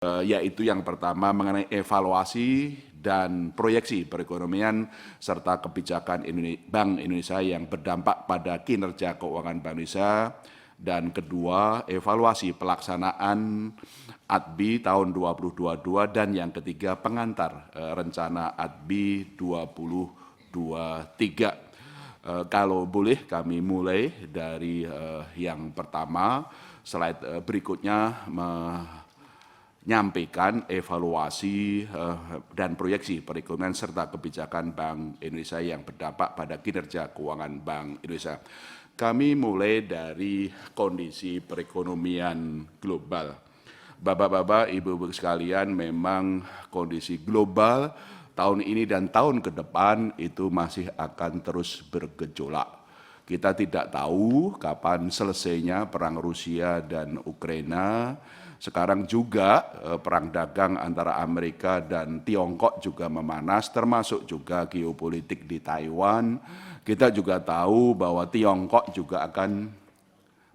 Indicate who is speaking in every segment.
Speaker 1: yaitu yang pertama mengenai evaluasi dan proyeksi perekonomian serta kebijakan Bank Indonesia yang berdampak pada kinerja keuangan Bank Indonesia, dan kedua evaluasi pelaksanaan ADBI tahun 2022, dan yang ketiga pengantar rencana ADBI 2023. Kalau boleh kami mulai dari yang pertama, slide berikutnya menyampaikan evaluasi dan proyeksi perekonomian serta kebijakan Bank Indonesia yang berdampak pada kinerja keuangan Bank Indonesia. Kami mulai dari kondisi perekonomian global. Bapak-bapak, ibu-ibu sekalian, memang kondisi global tahun ini dan tahun ke depan itu masih akan terus bergejolak. Kita tidak tahu kapan selesainya perang Rusia dan Ukraina. Sekarang juga perang dagang antara Amerika dan Tiongkok juga memanas, termasuk juga geopolitik di Taiwan. Kita juga tahu bahwa Tiongkok juga akan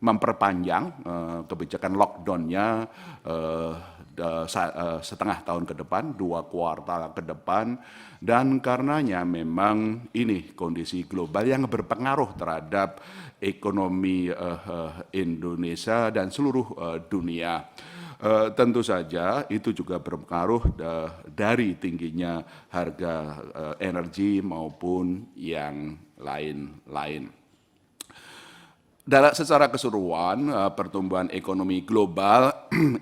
Speaker 1: memperpanjang kebijakan lockdown-nya setengah tahun ke depan, 2 kuartal ke depan, dan karenanya memang ini kondisi global yang berpengaruh terhadap ekonomi Indonesia dan seluruh dunia. Tentu saja itu juga berpengaruh dari tingginya harga energi maupun yang lain-lain. Secara keseluruhan, pertumbuhan ekonomi global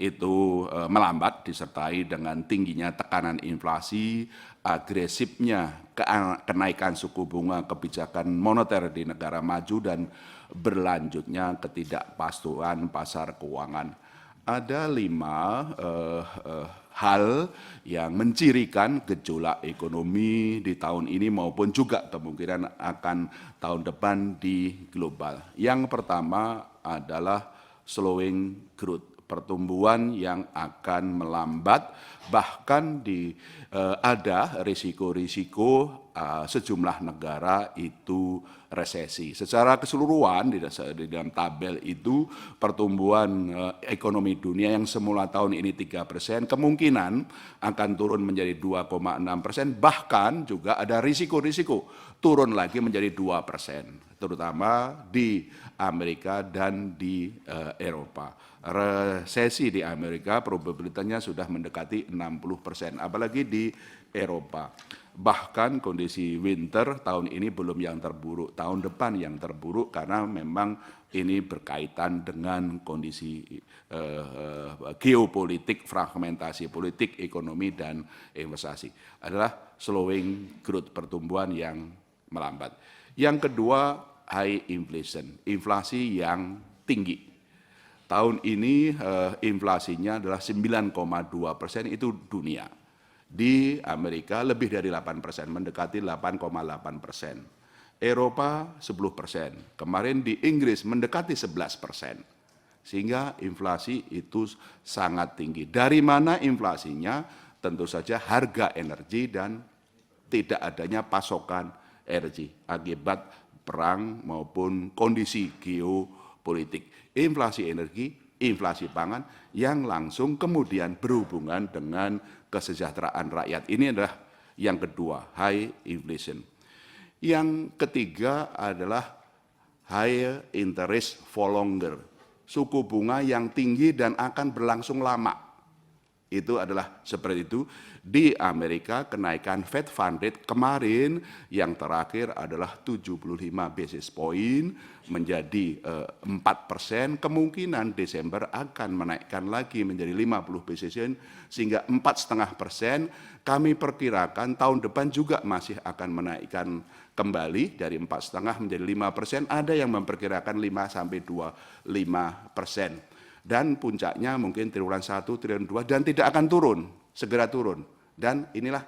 Speaker 1: itu melambat disertai dengan tingginya tekanan inflasi, agresifnya kenaikan suku bunga kebijakan moneter di negara maju, dan berlanjutnya ketidakpastian pasar keuangan. Ada 5 hal yang mencirikan gejolak ekonomi di tahun ini maupun juga kemungkinan akan tahun depan di global. Yang pertama adalah slowing growth, pertumbuhan yang akan melambat, bahkan ada risiko-risiko sejumlah negara itu resesi. Secara keseluruhan di dalam tabel itu pertumbuhan ekonomi dunia yang semula tahun ini 3%, kemungkinan akan turun menjadi 2,6%, bahkan juga ada risiko-risiko turun lagi menjadi 2%, terutama di Amerika dan di Eropa. Resesi di Amerika probabilitasnya sudah mendekati 60%, apalagi di Eropa. Bahkan kondisi winter tahun ini belum yang terburuk, tahun depan yang terburuk, karena memang ini berkaitan dengan kondisi geopolitik, fragmentasi politik, ekonomi, dan investasi. Adalah slowing growth, pertumbuhan yang melambat. Yang kedua, high inflation, inflasi yang tinggi. Tahun ini inflasinya adalah 9,2%, itu dunia. Di Amerika lebih dari 8%, mendekati 8,8%. Eropa 10%. Kemarin di Inggris mendekati 11%. Sehingga inflasi itu sangat tinggi. Dari mana inflasinya? Tentu saja harga energi dan tidak adanya pasokan energi akibat perang maupun kondisi geopolitik. Inflasi energi, inflasi pangan yang langsung kemudian berhubungan dengan kesejahteraan rakyat. Ini adalah yang kedua, high inflation. Yang ketiga adalah high interest for longer, suku bunga yang tinggi dan akan berlangsung lama. Itu adalah seperti itu. Di Amerika kenaikan Fed Fund Rate kemarin yang terakhir adalah 75 basis point menjadi 4%, kemungkinan Desember akan menaikkan lagi menjadi 50 basis point sehingga 4,5%. Kami perkirakan tahun depan juga masih akan menaikkan kembali dari 4,5 menjadi 5%, ada yang memperkirakan 5-25%. Dan puncaknya mungkin triwulan 1, triwulan 2, dan tidak akan turun, segera turun. Dan inilah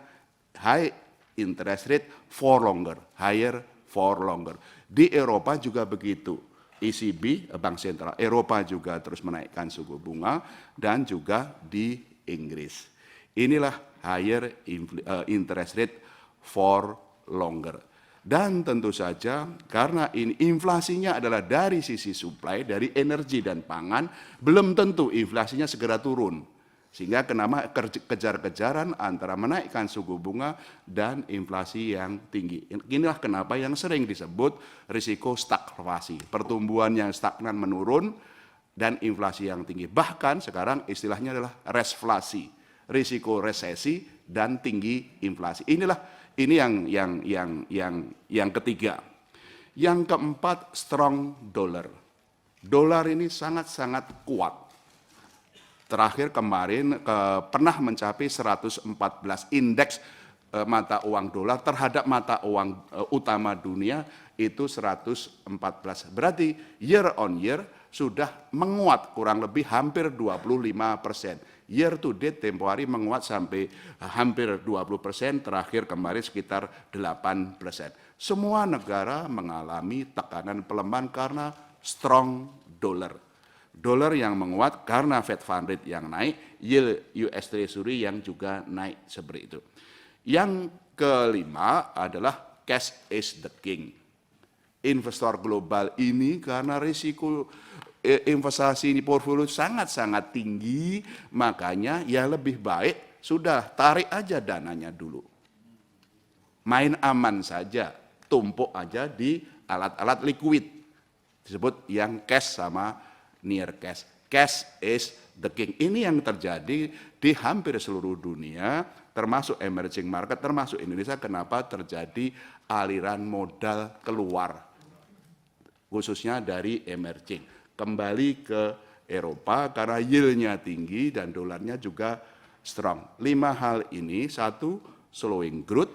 Speaker 1: high interest rate for longer, higher for longer. Di Eropa juga begitu. ECB, Bank Sentral Eropa juga terus menaikkan suku bunga, dan juga di Inggris. Inilah higher interest rate for longer. Dan tentu saja karena ini inflasinya adalah dari sisi supply, dari energi dan pangan, belum tentu inflasinya segera turun. Sehingga kenapa kejar-kejaran antara menaikkan suku bunga dan inflasi yang tinggi. Inilah kenapa yang sering disebut risiko stagflasi. Pertumbuhan yang stagnan menurun dan inflasi yang tinggi. Bahkan sekarang istilahnya adalah resflasi, risiko resesi dan tinggi inflasi. Ini yang ketiga. Yang keempat, strong dollar. Dolar ini sangat-sangat kuat. Terakhir kemarin pernah mencapai 114 indeks mata uang dolar terhadap mata uang utama dunia itu 114. Berarti year on year sudah menguat kurang lebih hampir 25%. Year to date tempo hari menguat sampai hampir 20%, terakhir kemarin sekitar 8%. Semua negara mengalami tekanan pelemahan karena strong dollar. Dolar yang menguat karena Fed Fund Rate yang naik, yield US Treasury yang juga naik seperti itu. Yang kelima adalah cash is the king. Investor global ini karena risiko investasi ini portfolio sangat-sangat tinggi, makanya ya lebih baik sudah tarik aja dananya dulu. Main aman saja, tumpuk aja di alat-alat liquid. Disebut yang cash sama near cash. Cash is the king. Ini yang terjadi di hampir seluruh dunia, termasuk emerging market, termasuk Indonesia. Kenapa terjadi aliran modal keluar, khususnya dari emerging. Kembali ke Eropa karena yield-nya tinggi dan dolarnya juga strong. 5 hal ini, satu, slowing growth,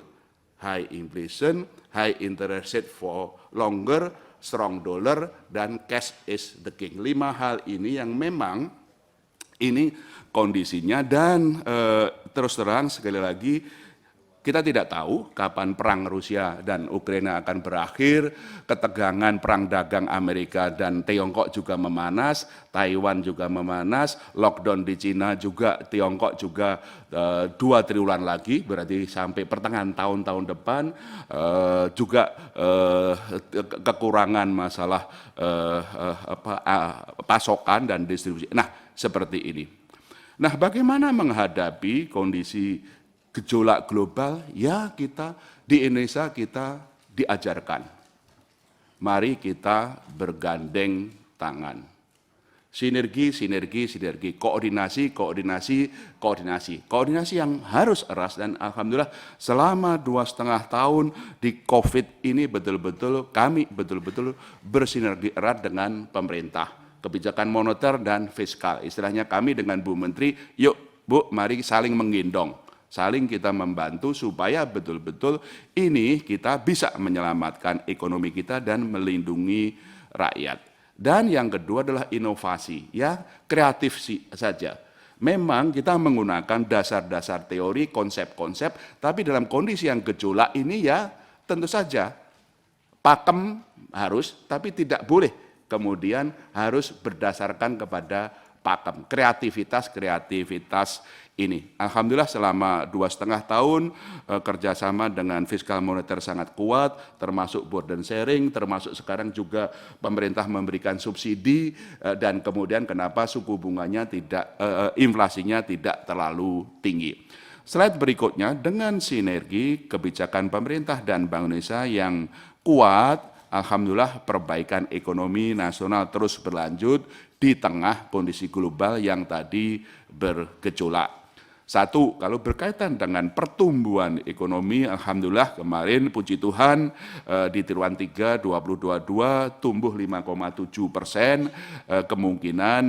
Speaker 1: high inflation, high interest rate for longer, strong dollar, dan cash is the king. 5 hal ini yang memang ini kondisinya dan terus terang sekali lagi kita tidak tahu kapan perang Rusia dan Ukraina akan berakhir, ketegangan perang dagang Amerika dan Tiongkok juga memanas, Taiwan juga memanas, lockdown di Cina juga, Tiongkok juga 2 triwulan lagi, berarti sampai pertengahan tahun depan, juga kekurangan masalah pasokan dan distribusi. Nah, seperti ini. Nah, bagaimana menghadapi kondisi gejolak global? Ya, kita di Indonesia kita diajarkan. Mari kita bergandeng tangan. Sinergi, koordinasi yang harus eras, dan alhamdulillah selama 2,5 tahun di COVID ini kami betul-betul bersinergi erat dengan pemerintah, kebijakan moneter dan fiskal. Istilahnya kami dengan Bu Menteri, yuk Bu, mari saling menggendong. Saling kita membantu supaya betul-betul ini kita bisa menyelamatkan ekonomi kita dan melindungi rakyat. Dan yang kedua adalah inovasi, ya kreatif saja. Memang kita menggunakan dasar-dasar teori, konsep-konsep, tapi dalam kondisi yang gejolak ini ya tentu saja pakem harus, tapi tidak boleh kemudian harus berdasarkan kepada pakem. Kreativitas ini. Alhamdulillah selama 2,5 tahun kerjasama dengan fiskal moneter sangat kuat, termasuk burden sharing, termasuk sekarang juga pemerintah memberikan subsidi, dan kemudian kenapa suku bunganya inflasinya tidak terlalu tinggi. Slide berikutnya, dengan sinergi kebijakan pemerintah dan Bank Indonesia yang kuat, alhamdulillah perbaikan ekonomi nasional terus berlanjut di tengah kondisi global yang tadi bergejolak. Satu, kalau berkaitan dengan pertumbuhan ekonomi, alhamdulillah kemarin puji Tuhan di triwulan 3 2022 tumbuh 5,7%, kemungkinan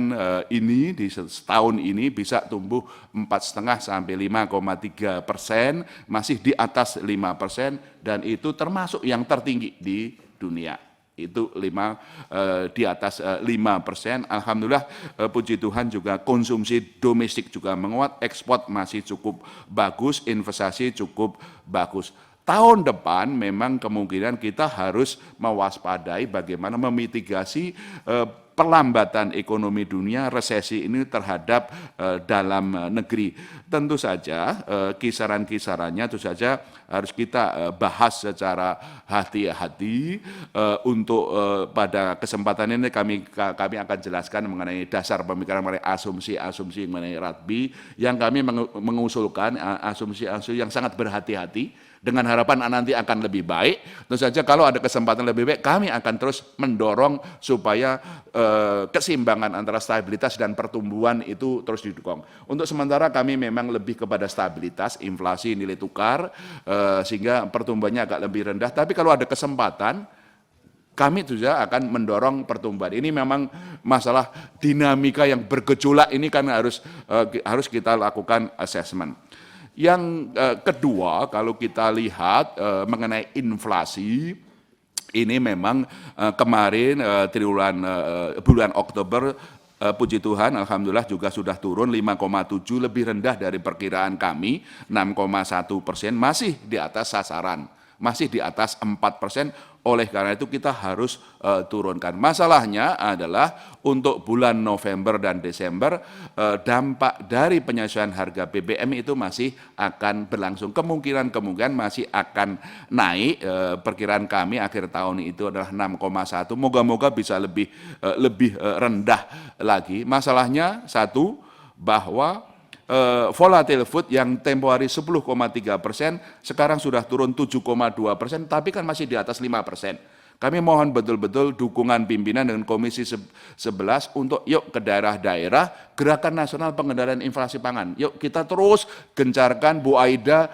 Speaker 1: ini di setahun ini bisa tumbuh 4,5 sampai 5,3%, masih di atas 5%, dan itu termasuk yang tertinggi di dunia. Itu di atas 5%. Alhamdulillah puji Tuhan juga konsumsi domestik juga menguat, ekspor masih cukup bagus, investasi cukup bagus. Tahun depan memang kemungkinan kita harus mewaspadai bagaimana memitigasi perlambatan ekonomi dunia, resesi ini terhadap dalam negeri. Tentu saja kisaran-kisarannya tentu saja harus kita bahas secara hati-hati. Untuk pada kesempatan ini kami akan jelaskan mengenai dasar pemikiran mengenai asumsi-asumsi mengenai rugby yang kami mengusulkan asumsi-asumsi yang sangat berhati-hati dengan harapan nanti akan lebih baik. Tentu saja kalau ada kesempatan lebih baik, kami akan terus mendorong supaya keseimbangan antara stabilitas dan pertumbuhan itu terus didukung. Untuk sementara kami memang lebih kepada stabilitas, inflasi, nilai tukar, sehingga pertumbuhannya agak lebih rendah. Tapi kalau ada kesempatan, kami juga akan mendorong pertumbuhan. Ini memang masalah dinamika yang bergejolak ini kan harus kita lakukan assessment. Yang kedua, kalau kita lihat mengenai inflasi, ini memang kemarin bulan Oktober, puji Tuhan, alhamdulillah juga sudah turun 5,7, lebih rendah dari perkiraan kami, 6,1%, masih di atas sasaran, masih di atas 4%. Oleh karena itu kita harus turunkan. Masalahnya adalah untuk bulan November dan Desember dampak dari penyesuaian harga BBM itu masih akan berlangsung. Kemungkinan masih akan naik. Perkiraan kami akhir tahun itu adalah 6,1. Moga-moga bisa lebih rendah lagi. Masalahnya satu, bahwa volatile food yang tempo hari 10,3%, sekarang sudah turun 7,2%, tapi kan masih di atas 5%. Kami mohon betul-betul dukungan pimpinan dengan Komisi 11 untuk yuk ke daerah-daerah, Gerakan Nasional Pengendalian Inflasi Pangan. Yuk kita terus gencarkan, Bu Aida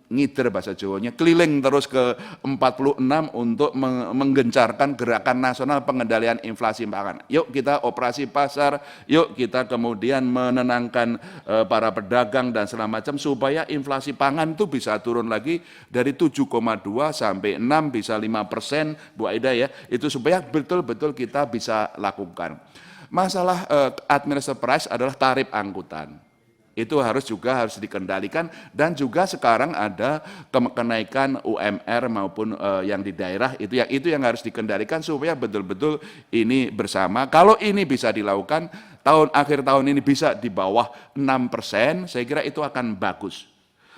Speaker 1: ngider bahasa Jawanya, keliling terus ke 46 untuk menggencarkan Gerakan Nasional Pengendalian Inflasi Pangan. Yuk kita operasi pasar, yuk kita kemudian menenangkan para pedagang dan segala macam supaya inflasi pangan itu bisa turun lagi dari 7,2 sampai 6 bisa 5%, Bu Aida ya, itu supaya betul-betul kita bisa lakukan. Masalah administrative price adalah tarif angkutan. Itu harus dikendalikan, dan juga sekarang ada kenaikan UMR maupun yang di daerah itu yang harus dikendalikan supaya betul-betul ini bersama. Kalau ini bisa dilakukan akhir tahun ini bisa di bawah 6%, saya kira itu akan bagus.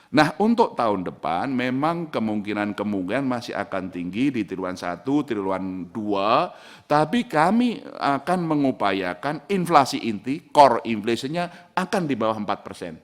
Speaker 1: Nah, untuk tahun depan memang kemungkinan masih akan tinggi di triwulan 1, triwulan 2, tapi kami akan mengupayakan inflasi inti, core inflation-nya akan di bawah 4%.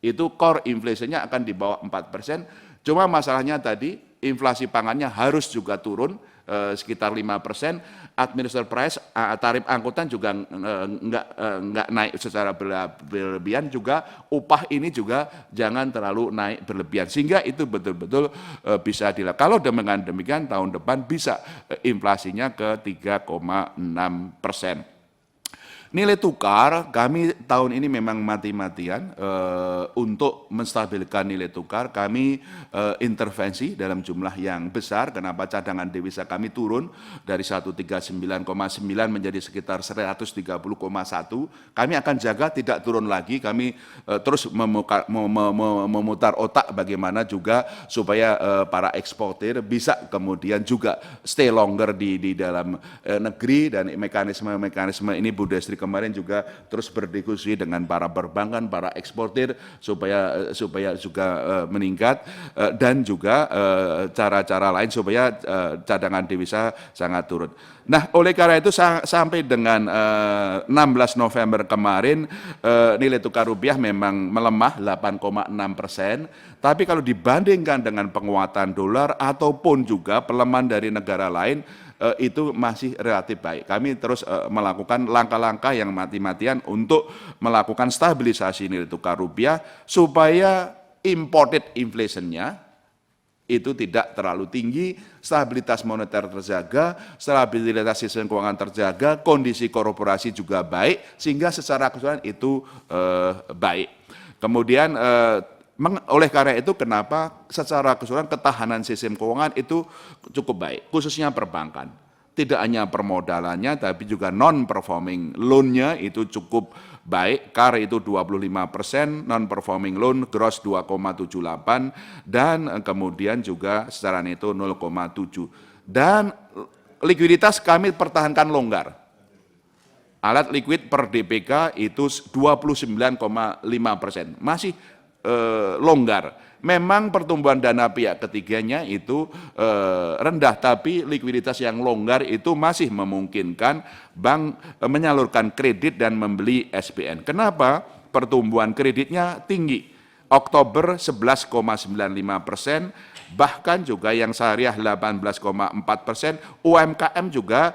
Speaker 1: Itu core inflation-nya akan di bawah 4%, cuma masalahnya tadi inflasi pangannya harus juga turun sekitar 5%, administrative price, tarif angkutan juga enggak naik secara berlebihan, juga upah ini juga jangan terlalu naik berlebihan, sehingga itu betul-betul bisa dilakukan. Kalau demikian tahun depan bisa inflasinya ke 3,6%. Nilai tukar kami tahun ini memang mati-matian untuk menstabilkan nilai tukar. Kami intervensi dalam jumlah yang besar. Kenapa cadangan devisa kami turun dari 139,9 menjadi sekitar 130,1. Kami akan jaga tidak turun lagi. Kami terus memutar otak bagaimana juga supaya para eksportir bisa kemudian juga stay longer di dalam negeri, dan mekanisme ini Bu Destri kemarin juga terus berdiskusi dengan para perbankan, para eksportir supaya juga meningkat, dan juga cara-cara lain supaya cadangan devisa sangat turun. Nah, oleh karena itu sampai dengan 16 November kemarin nilai tukar rupiah memang melemah 8,6%, tapi kalau dibandingkan dengan penguatan dolar ataupun juga pelemahan dari negara lain, itu masih relatif baik. Kami terus melakukan langkah-langkah yang mati-matian untuk melakukan stabilisasi nilai tukar rupiah supaya imported inflation-nya itu tidak terlalu tinggi, stabilitas moneter terjaga, stabilitas sistem keuangan terjaga, kondisi korporasi juga baik, sehingga secara keseluruhan itu baik. Kemudian oleh karena itu kenapa secara keseluruhan ketahanan sistem keuangan itu cukup baik, khususnya perbankan. Tidak hanya permodalannya, tapi juga non-performing loan-nya itu cukup baik. CAR itu 25%, non-performing loan gross 2,78, dan kemudian juga secara neto 0,7. Dan likuiditas kami pertahankan longgar. Alat likuid per DPK itu 29,5%, masih longgar. Memang pertumbuhan dana pihak ketiganya itu rendah, tapi likuiditas yang longgar itu masih memungkinkan bank menyalurkan kredit dan membeli SBN. Kenapa? Pertumbuhan kreditnya tinggi. Oktober 11,95%, bahkan juga yang syariah 18,4%, UMKM juga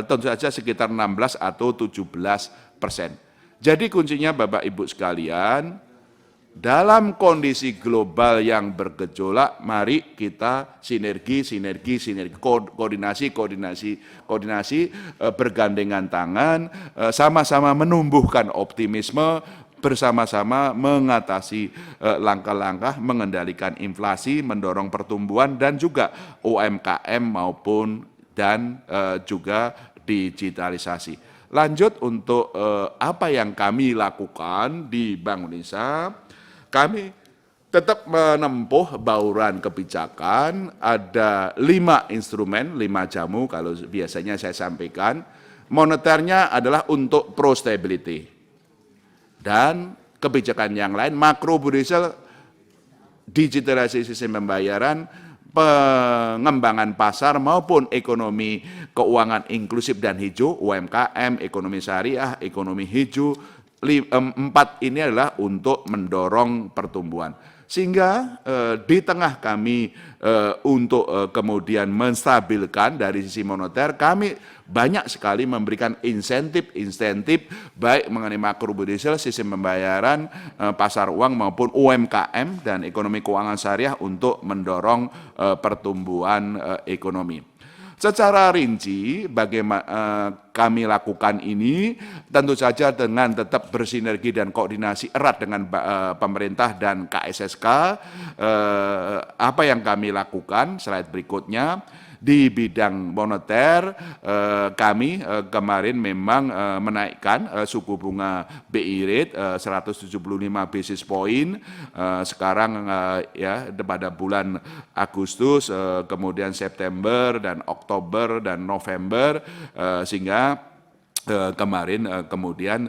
Speaker 1: tentu saja sekitar 16 atau 17%. Jadi kuncinya Bapak Ibu sekalian, dalam kondisi global yang bergejolak, mari kita sinergi, koordinasi, bergandengan tangan, sama-sama menumbuhkan optimisme, bersama-sama mengatasi langkah-langkah mengendalikan inflasi, mendorong pertumbuhan dan juga UMKM maupun dan juga digitalisasi. Lanjut untuk apa yang kami lakukan di Bank Indonesia. Kami tetap menempuh bauran kebijakan, ada 5 instrumen, 5 jamu kalau biasanya saya sampaikan. Moneternya adalah untuk pro stability. Dan kebijakan yang lain, makro prudential, digitalisasi sistem pembayaran, pengembangan pasar maupun ekonomi keuangan inklusif dan hijau, UMKM, ekonomi syariah, ekonomi hijau. 4 ini adalah untuk mendorong pertumbuhan. Sehingga di tengah kami untuk kemudian menstabilkan dari sisi moneter, kami banyak sekali memberikan insentif baik mengenai makrobudensial, sistem pembayaran, pasar uang maupun UMKM dan ekonomi keuangan syariah untuk mendorong pertumbuhan ekonomi. Secara rinci, bagaimana kami lakukan ini, tentu saja dengan tetap bersinergi dan koordinasi erat dengan pemerintah dan KSSK. Apa yang kami lakukan, slide berikutnya, di bidang moneter, kami kemarin memang menaikkan suku bunga BI rate 175 basis point. Sekarang ya pada bulan Agustus, kemudian September dan Oktober dan November, sehingga kemarin kemudian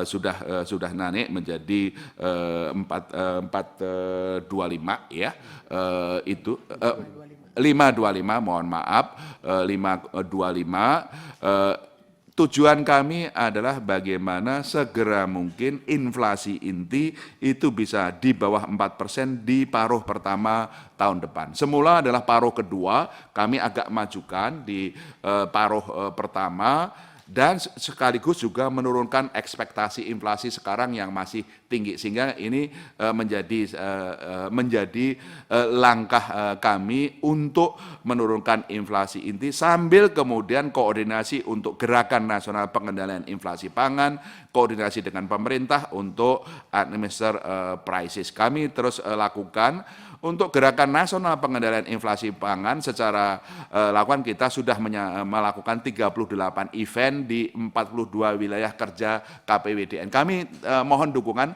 Speaker 1: sudah naik menjadi 425 ya, itu 525, mohon maaf, 525. Tujuan kami adalah bagaimana segera mungkin inflasi inti itu bisa di bawah 4% di paruh pertama tahun depan. Semula adalah paruh kedua, kami agak majukan di paruh pertama, dan sekaligus juga menurunkan ekspektasi inflasi sekarang yang masih tinggi, sehingga ini menjadi langkah kami untuk menurunkan inflasi inti sambil kemudian koordinasi untuk gerakan nasional pengendalian inflasi pangan, koordinasi dengan pemerintah untuk administer prices. Kami terus lakukan untuk gerakan nasional pengendalian inflasi pangan. Secara lakukan kita sudah melakukan 38 event di 42 wilayah kerja KPWDN. Kami mohon dukungan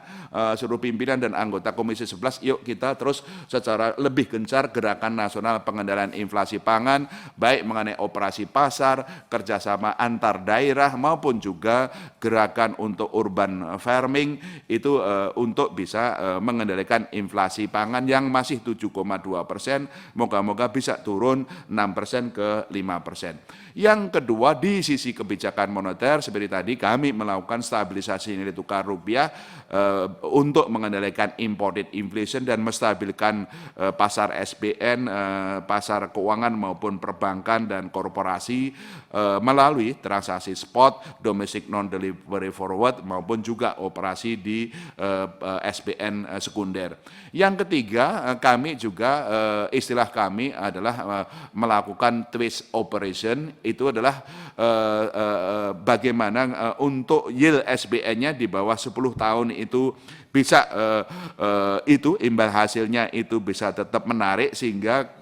Speaker 1: seluruh pimpinan dan anggota Komisi 11, yuk kita terus secara lebih gencar gerakan nasional pengendalian inflasi pangan, baik mengenai operasi pasar, kerjasama antar daerah, maupun juga gerakan untuk urban farming, itu untuk bisa mengendalikan inflasi pangan yang masih 7,2%, moga-moga bisa turun 6% ke 5%. Yang kedua, di sisi kebijakan moneter, seperti tadi kami melakukan stabilisasi nilai tukar rupiah untuk mengendalikan imported inflation dan menstabilkan pasar SBN, pasar keuangan maupun perbankan dan korporasi melalui transaksi spot, domestic non-delivery forward maupun juga operasi di SBN sekunder. Yang ketiga, kami juga istilah kami adalah melakukan twist operation. Itu adalah bagaimana untuk yield SBN-nya di bawah 10 tahun itu bisa itu imbal hasilnya itu bisa tetap menarik, sehingga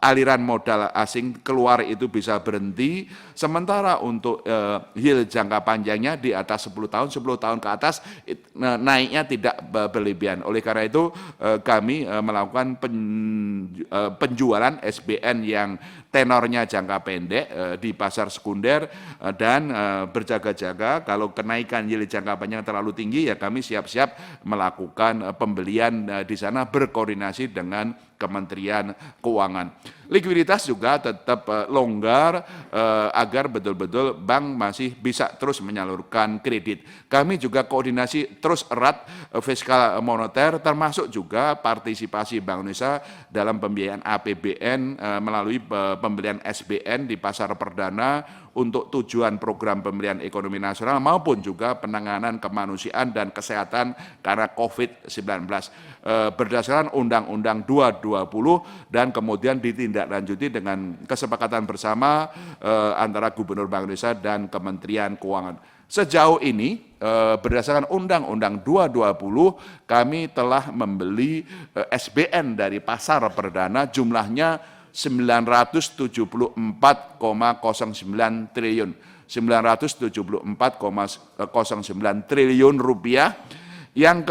Speaker 1: aliran modal asing keluar itu bisa berhenti, sementara untuk yield jangka panjangnya di atas 10 tahun, 10 tahun ke atas naiknya tidak berlebihan. Oleh karena itu kami melakukan penjualan SBN yang tenornya jangka pendek di pasar sekunder dan berjaga-jaga kalau kenaikan yield jangka panjang terlalu tinggi ya kami siap-siap melakukan pembelian di sana berkoordinasi dengan Kementerian Keuangan. Likuiditas juga tetap longgar agar betul-betul bank masih bisa terus menyalurkan kredit. Kami juga koordinasi terus erat fiskal moneter termasuk juga partisipasi Bank Indonesia dalam pembiayaan APBN melalui pembelian SBN di pasar perdana untuk tujuan program pemulihan ekonomi nasional maupun juga penanganan kemanusiaan dan kesehatan karena COVID-19 berdasarkan Undang-Undang 220 dan kemudian ditindaklanjuti dengan kesepakatan bersama antara Gubernur Bank Indonesia dan Kementerian Keuangan. Sejauh ini berdasarkan Undang-Undang 220 kami telah membeli SBN dari pasar perdana jumlahnya 974,09 triliun. 974,09 triliun rupiah yang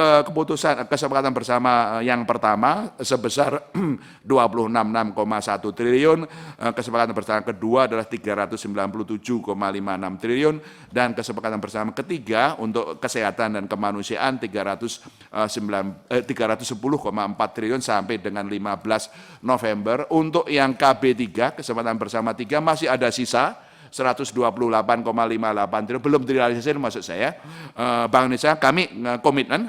Speaker 1: kesepakatan bersama yang pertama sebesar 26,61 triliun, kesepakatan bersama kedua adalah 397,56 triliun dan kesepakatan bersama ketiga untuk kesehatan dan kemanusiaan 310,4 triliun sampai dengan 15 November. Untuk yang KB3 kesepakatan bersama 3 masih ada sisa 128,58 triliun belum direalisasi maksud saya. Bank Indonesia kami komitmen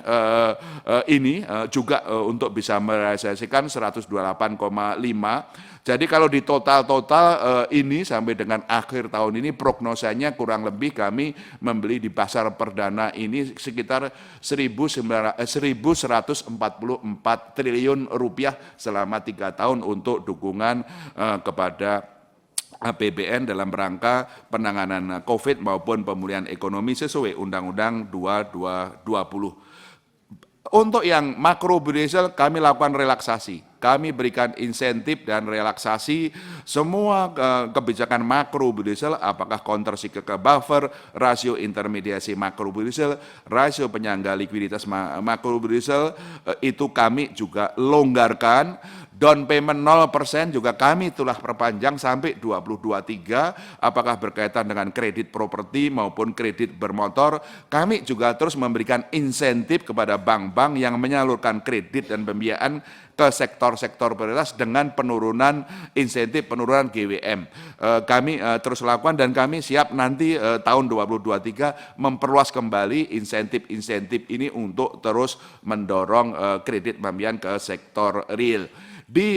Speaker 1: ini juga untuk bisa merealisasikan 128,5. Jadi kalau di total ini sampai dengan akhir tahun ini prognosanya kurang lebih kami membeli di pasar perdana ini sekitar 1.144 triliun rupiah selama 3 tahun untuk dukungan kepada APBN dalam rangka penanganan COVID maupun pemulihan ekonomi sesuai Undang-Undang 2220. Untuk yang makro prudential kami lakukan relaksasi. Kami berikan insentif dan relaksasi semua kebijakan makro prudential apakah countercyclical buffer, rasio intermediasi makro prudential, rasio penyangga likuiditas makro prudential itu kami juga longgarkan. Down payment 0% juga kami telah perpanjang sampai 2023, apakah berkaitan dengan kredit properti maupun kredit bermotor. Kami juga terus memberikan insentif kepada bank-bank yang menyalurkan kredit dan pembiayaan ke sektor-sektor prioritas dengan penurunan insentif, penurunan GWM. Kami terus lakukan dan kami siap nanti tahun 2023 memperluas kembali insentif-insentif ini untuk terus mendorong kredit pembiayaan ke sektor real. Di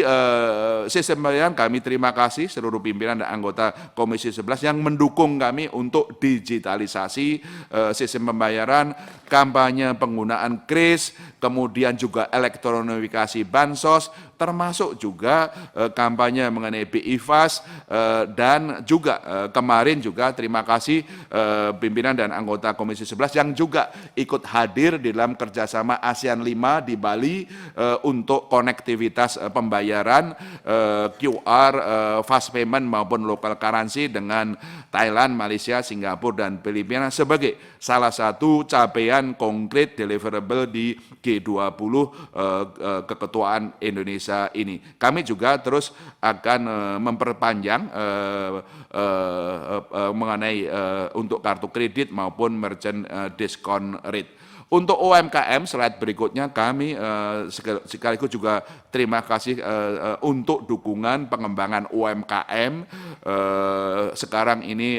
Speaker 1: sistem pembayaran kami terima kasih seluruh pimpinan dan anggota Komisi 11 yang mendukung kami untuk digitalisasi sistem pembayaran, kampanye penggunaan KRIS, kemudian juga elektronifikasi bansos, termasuk juga kampanye mengenai BI Fast dan juga kemarin juga terima kasih pimpinan dan anggota Komisi 11 yang juga ikut hadir di dalam kerjasama ASEAN 5 di Bali untuk konektivitas pembayaran QR, fast payment maupun local currency dengan Thailand, Malaysia, Singapura, dan Filipina sebagai salah satu capaian konkret deliverable di G20 keketuaan Indonesia ini. Kami juga terus akan memperpanjang mengenai untuk kartu kredit maupun merchant discount rate. Untuk UMKM slide berikutnya kami sekaligus juga terima kasih untuk dukungan pengembangan UMKM sekarang ini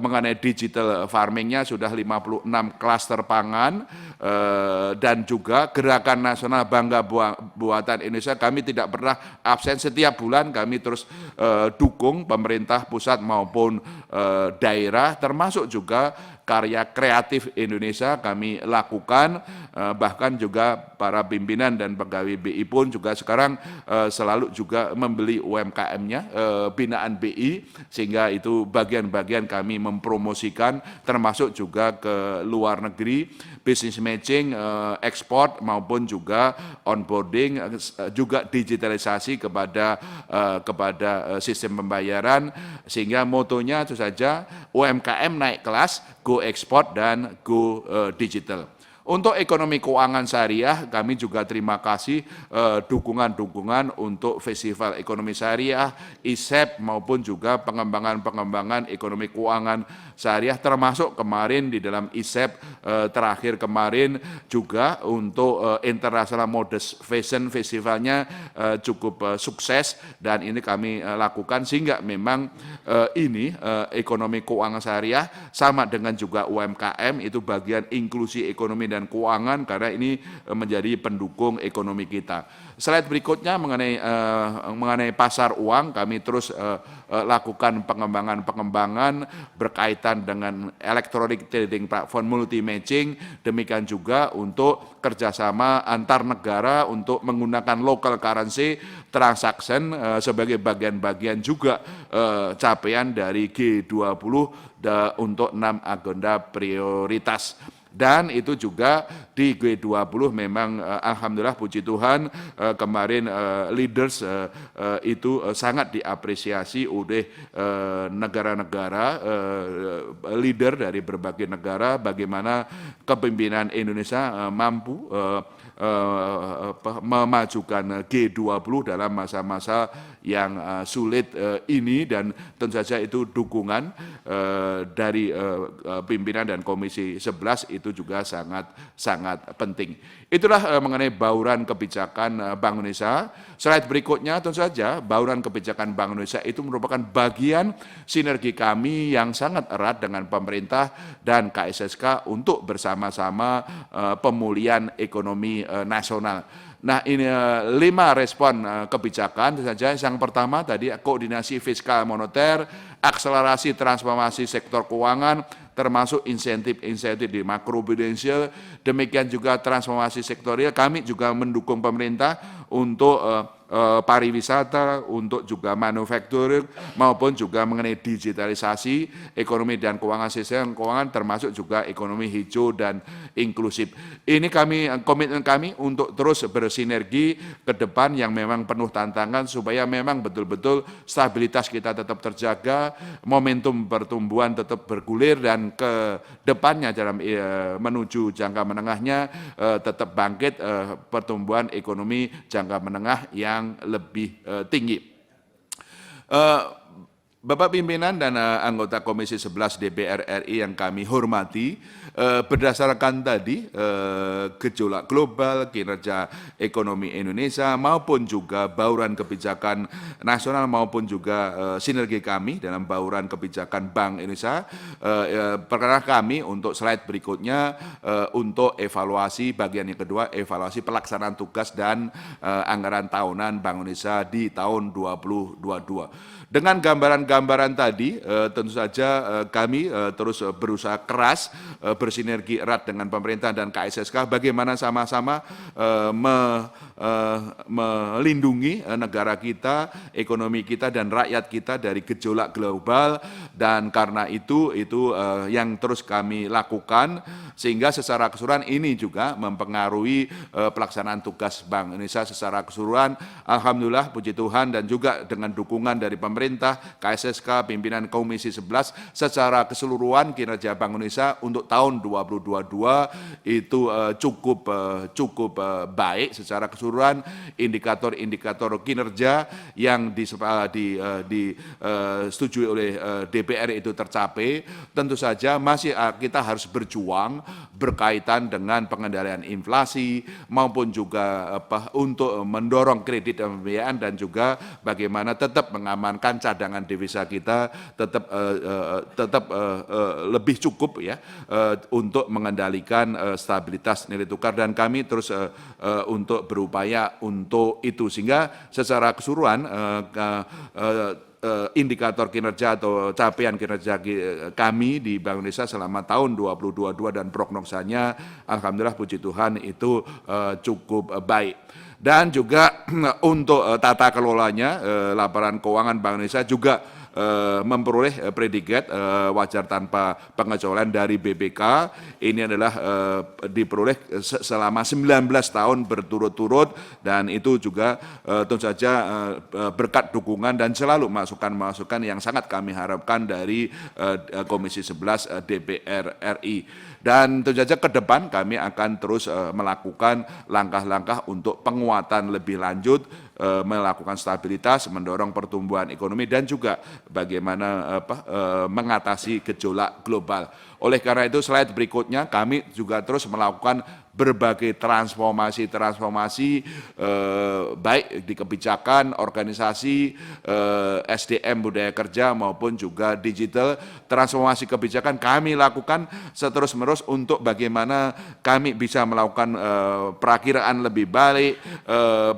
Speaker 1: mengenai digital farmingnya sudah 56 klaster pangan dan juga Gerakan Nasional Bangga Buatan Indonesia kami tidak pernah absen, setiap bulan kami terus dukung pemerintah pusat maupun daerah termasuk juga karya kreatif Indonesia kami lakukan, bahkan juga para pimpinan dan pegawai BI pun juga sekarang selalu juga membeli UMKM-nya, binaan BI, sehingga itu bagian bagian-bagian kami mempromosikan, termasuk juga ke luar negeri, business matching, ekspor maupun juga onboarding, juga digitalisasi kepada sistem pembayaran, sehingga motonya itu saja UMKM naik kelas, go ekspor dan go digital. Untuk ekonomi keuangan syariah, kami juga terima kasih dukungan-dukungan untuk Festival Ekonomi Syariah, ISEP maupun juga pengembangan ekonomi keuangan syariah, termasuk kemarin di dalam ISEP terakhir kemarin juga untuk International Modest Fashion Festivalnya cukup sukses, dan ini kami lakukan sehingga memang ini ekonomi keuangan syariah sama dengan juga UMKM itu bagian inklusi ekonomi dan keuangan, karena ini menjadi pendukung ekonomi kita. Slide berikutnya mengenai pasar uang, kami terus lakukan pengembangan berkaitan dengan electronic trading platform multi matching, demikian juga untuk kerjasama antar negara untuk menggunakan local currency transaction sebagai bagian-bagian juga capaian dari G20 untuk 6 agenda prioritas. Dan itu juga di G20 memang alhamdulillah puji Tuhan kemarin leaders itu sangat diapresiasi oleh negara-negara leader dari berbagai negara, bagaimana kepemimpinan Indonesia mampu memajukan G20 dalam masa-masa yang sulit ini, dan tentu saja itu dukungan dari pimpinan dan Komisi 11 itu juga sangat penting. Itulah mengenai bauran kebijakan Bank Indonesia. Slide berikutnya tentu saja bauran kebijakan Bank Indonesia itu merupakan bagian sinergi kami yang sangat erat dengan pemerintah dan KSSK untuk bersama-sama pemulihan ekonomi nasional. Nah, ini 5 respon kebijakan saja. Yang pertama tadi koordinasi fiskal moneter, akselerasi transformasi sektor keuangan, termasuk insentif di makroprudensial, demikian juga transformasi sektorial. Kami juga mendukung pemerintah untuk pariwisata, untuk juga manufacturing, maupun juga mengenai digitalisasi ekonomi dan keuangan, sistem keuangan, termasuk juga ekonomi hijau dan inklusif. Ini komitmen kami untuk terus bersinergi ke depan yang memang penuh tantangan, supaya memang betul-betul stabilitas kita tetap terjaga, momentum pertumbuhan tetap bergulir, dan ke depannya dalam menuju jangka menengahnya tetap bangkit pertumbuhan ekonomi jangka menengah yang lebih tinggi. Bapak pimpinan dan anggota Komisi 11 DPR RI yang kami hormati, berdasarkan tadi gejolak global, kinerja ekonomi Indonesia, maupun juga bauran kebijakan nasional, maupun juga sinergi kami dalam bauran kebijakan Bank Indonesia, perkenan kami untuk slide berikutnya untuk evaluasi bagian yang kedua, evaluasi pelaksanaan tugas dan anggaran tahunan Bank Indonesia di tahun 2022. Dengan gambaran-gambaran tadi, tentu saja kami terus berusaha keras bersinergi erat dengan pemerintah dan KSSK, bagaimana sama-sama melindungi negara kita, ekonomi kita, dan rakyat kita dari gejolak global. Dan karena itu yang terus kami lakukan, sehingga secara keseluruhan ini juga mempengaruhi pelaksanaan tugas Bank Indonesia secara keseluruhan. Alhamdulillah, puji Tuhan, dan juga dengan dukungan dari pemerintah, KSSK, pimpinan Komisi 11, secara keseluruhan kinerja Bank Indonesia untuk tahun 2022 itu cukup baik secara keseluruhan. Indikator-indikator kinerja yang disetujui oleh DPR itu tercapai. Tentu saja masih kita harus berjuang berkaitan dengan pengendalian inflasi, maupun juga untuk mendorong kredit dan pembiayaan, dan juga bagaimana tetap mengamankan cadangan devisa kita tetap lebih cukup ya untuk mengendalikan stabilitas nilai tukar, dan kami terus untuk berupaya untuk itu, sehingga secara keseluruhan indikator kinerja atau capaian kinerja kami di Bank Indonesia selama tahun 2022 dan prognosanya alhamdulillah puji Tuhan itu cukup baik. Dan juga untuk tata kelolanya laporan keuangan Bank Indonesia juga memperoleh predikat wajar tanpa pengecualian dari BPK. Ini adalah diperoleh selama 19 tahun berturut-turut, dan itu juga tentu saja berkat dukungan dan selalu masukan-masukan yang sangat kami harapkan dari Komisi 11 DPR RI. Dan tentu saja ke depan kami akan terus melakukan langkah-langkah untuk penguatan lebih lanjut, melakukan stabilitas, mendorong pertumbuhan ekonomi, dan juga bagaimana mengatasi gejolak global. Oleh karena itu, slide berikutnya kami juga terus melakukan berbagai transformasi baik di kebijakan, organisasi, SDM budaya kerja maupun juga digital. Transformasi kebijakan kami lakukan terus-menerus untuk bagaimana kami bisa melakukan perakiraan lebih baik,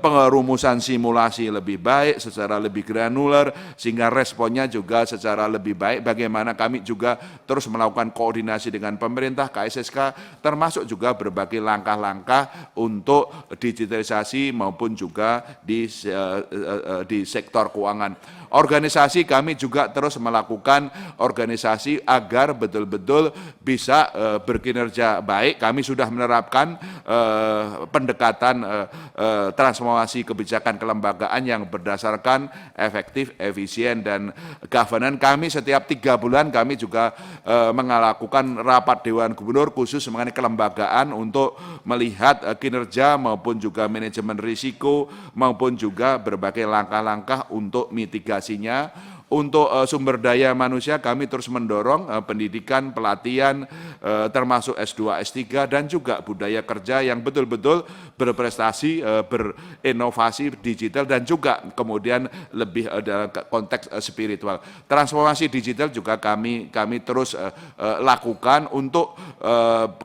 Speaker 1: pengerumusan simulasi lebih baik secara lebih granular sehingga responnya juga secara lebih baik. Bagaimana kami juga terus melakukan koordinasi dengan pemerintah, KSSK, termasuk juga berbagai langkah-langkah untuk digitalisasi maupun juga di sektor keuangan. Organisasi kami juga terus melakukan organisasi agar betul-betul bisa berkinerja baik. Kami sudah menerapkan pendekatan transformasi kebijakan kelembagaan yang berdasarkan efektif, efisien, dan governance. Kami setiap 3 bulan kami juga melakukan rapat Dewan Gubernur khusus mengenai kelembagaan untuk melihat kinerja maupun juga manajemen risiko maupun juga berbagai langkah-langkah untuk mitigasinya. Untuk sumber daya manusia kami terus mendorong pendidikan, pelatihan, termasuk S2, S3, dan juga budaya kerja yang betul-betul berprestasi, berinovasi digital, dan juga kemudian lebih dalam konteks spiritual. Transformasi digital juga kami terus lakukan untuk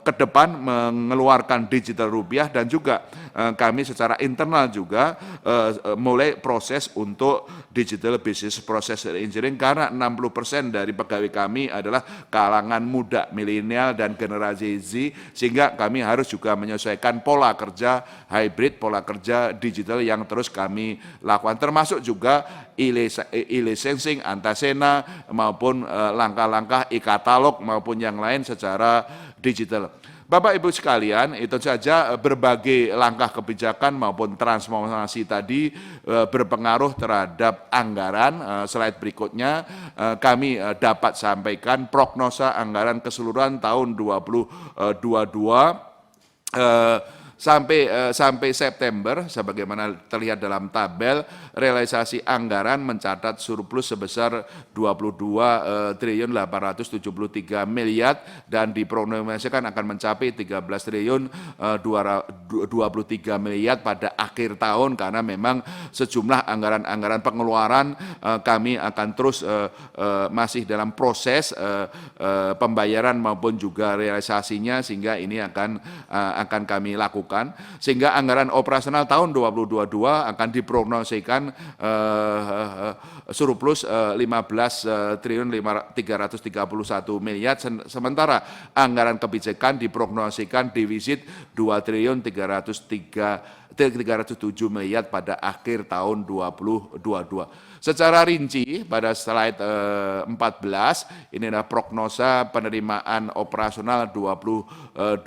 Speaker 1: ke depan mengeluarkan digital rupiah, dan juga kami secara internal juga mulai proses untuk digital business process engineering, karena 60% dari pegawai kami adalah kalangan muda, milenial, dan generasi Z, sehingga kami harus juga menyesuaikan pola kerja hybrid, pola kerja digital yang terus kami lakukan, termasuk juga e-licensing, Antasena, maupun langkah-langkah e-katalog maupun yang lain secara digital. Bapak Ibu sekalian, itu saja berbagai langkah kebijakan maupun transformasi tadi berpengaruh terhadap anggaran. Slide berikutnya kami dapat sampaikan prognosa anggaran keseluruhan tahun 2022 sampai September, sebagaimana terlihat dalam tabel, realisasi anggaran mencatat surplus sebesar 22.873 miliar dan diprognosikan akan mencapai 13.023 miliar pada akhir tahun, karena memang sejumlah anggaran-anggaran pengeluaran kami akan terus masih dalam proses pembayaran maupun juga realisasinya, sehingga ini akan kami lakukan. Sehingga anggaran operasional tahun 2022 akan diprognosikan surplus 15.331 miliar, sementara anggaran kebijakan diprognosikan defisit 2.307 miliar pada akhir tahun 2022. Secara rinci pada slide 14 ini adalah prognosa penerimaan operasional 2022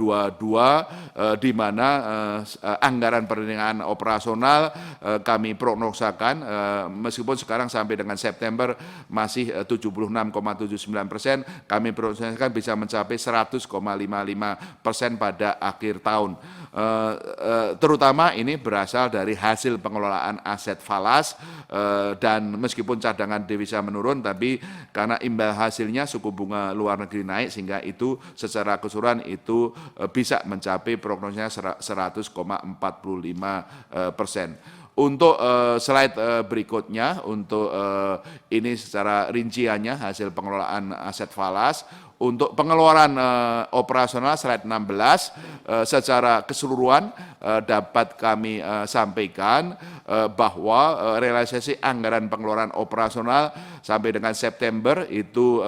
Speaker 1: di mana anggaran penerimaan operasional kami prognosakan meskipun sekarang sampai dengan September masih 76,79%, kami prognosakan bisa mencapai 100,55% pada akhir tahun. Terutama ini berasal dari hasil pengelolaan aset falas, dan meskipun cadangan devisa menurun, tapi karena imbal hasilnya suku bunga luar negeri naik, sehingga itu secara keseluruhan itu bisa mencapai prognosnya 100,45%. Untuk slide berikutnya, untuk ini secara rinciannya hasil pengelolaan aset falas. Untuk pengeluaran operasional slide 16 secara keseluruhan dapat kami sampaikan bahwa realisasi anggaran pengeluaran operasional sampai dengan September itu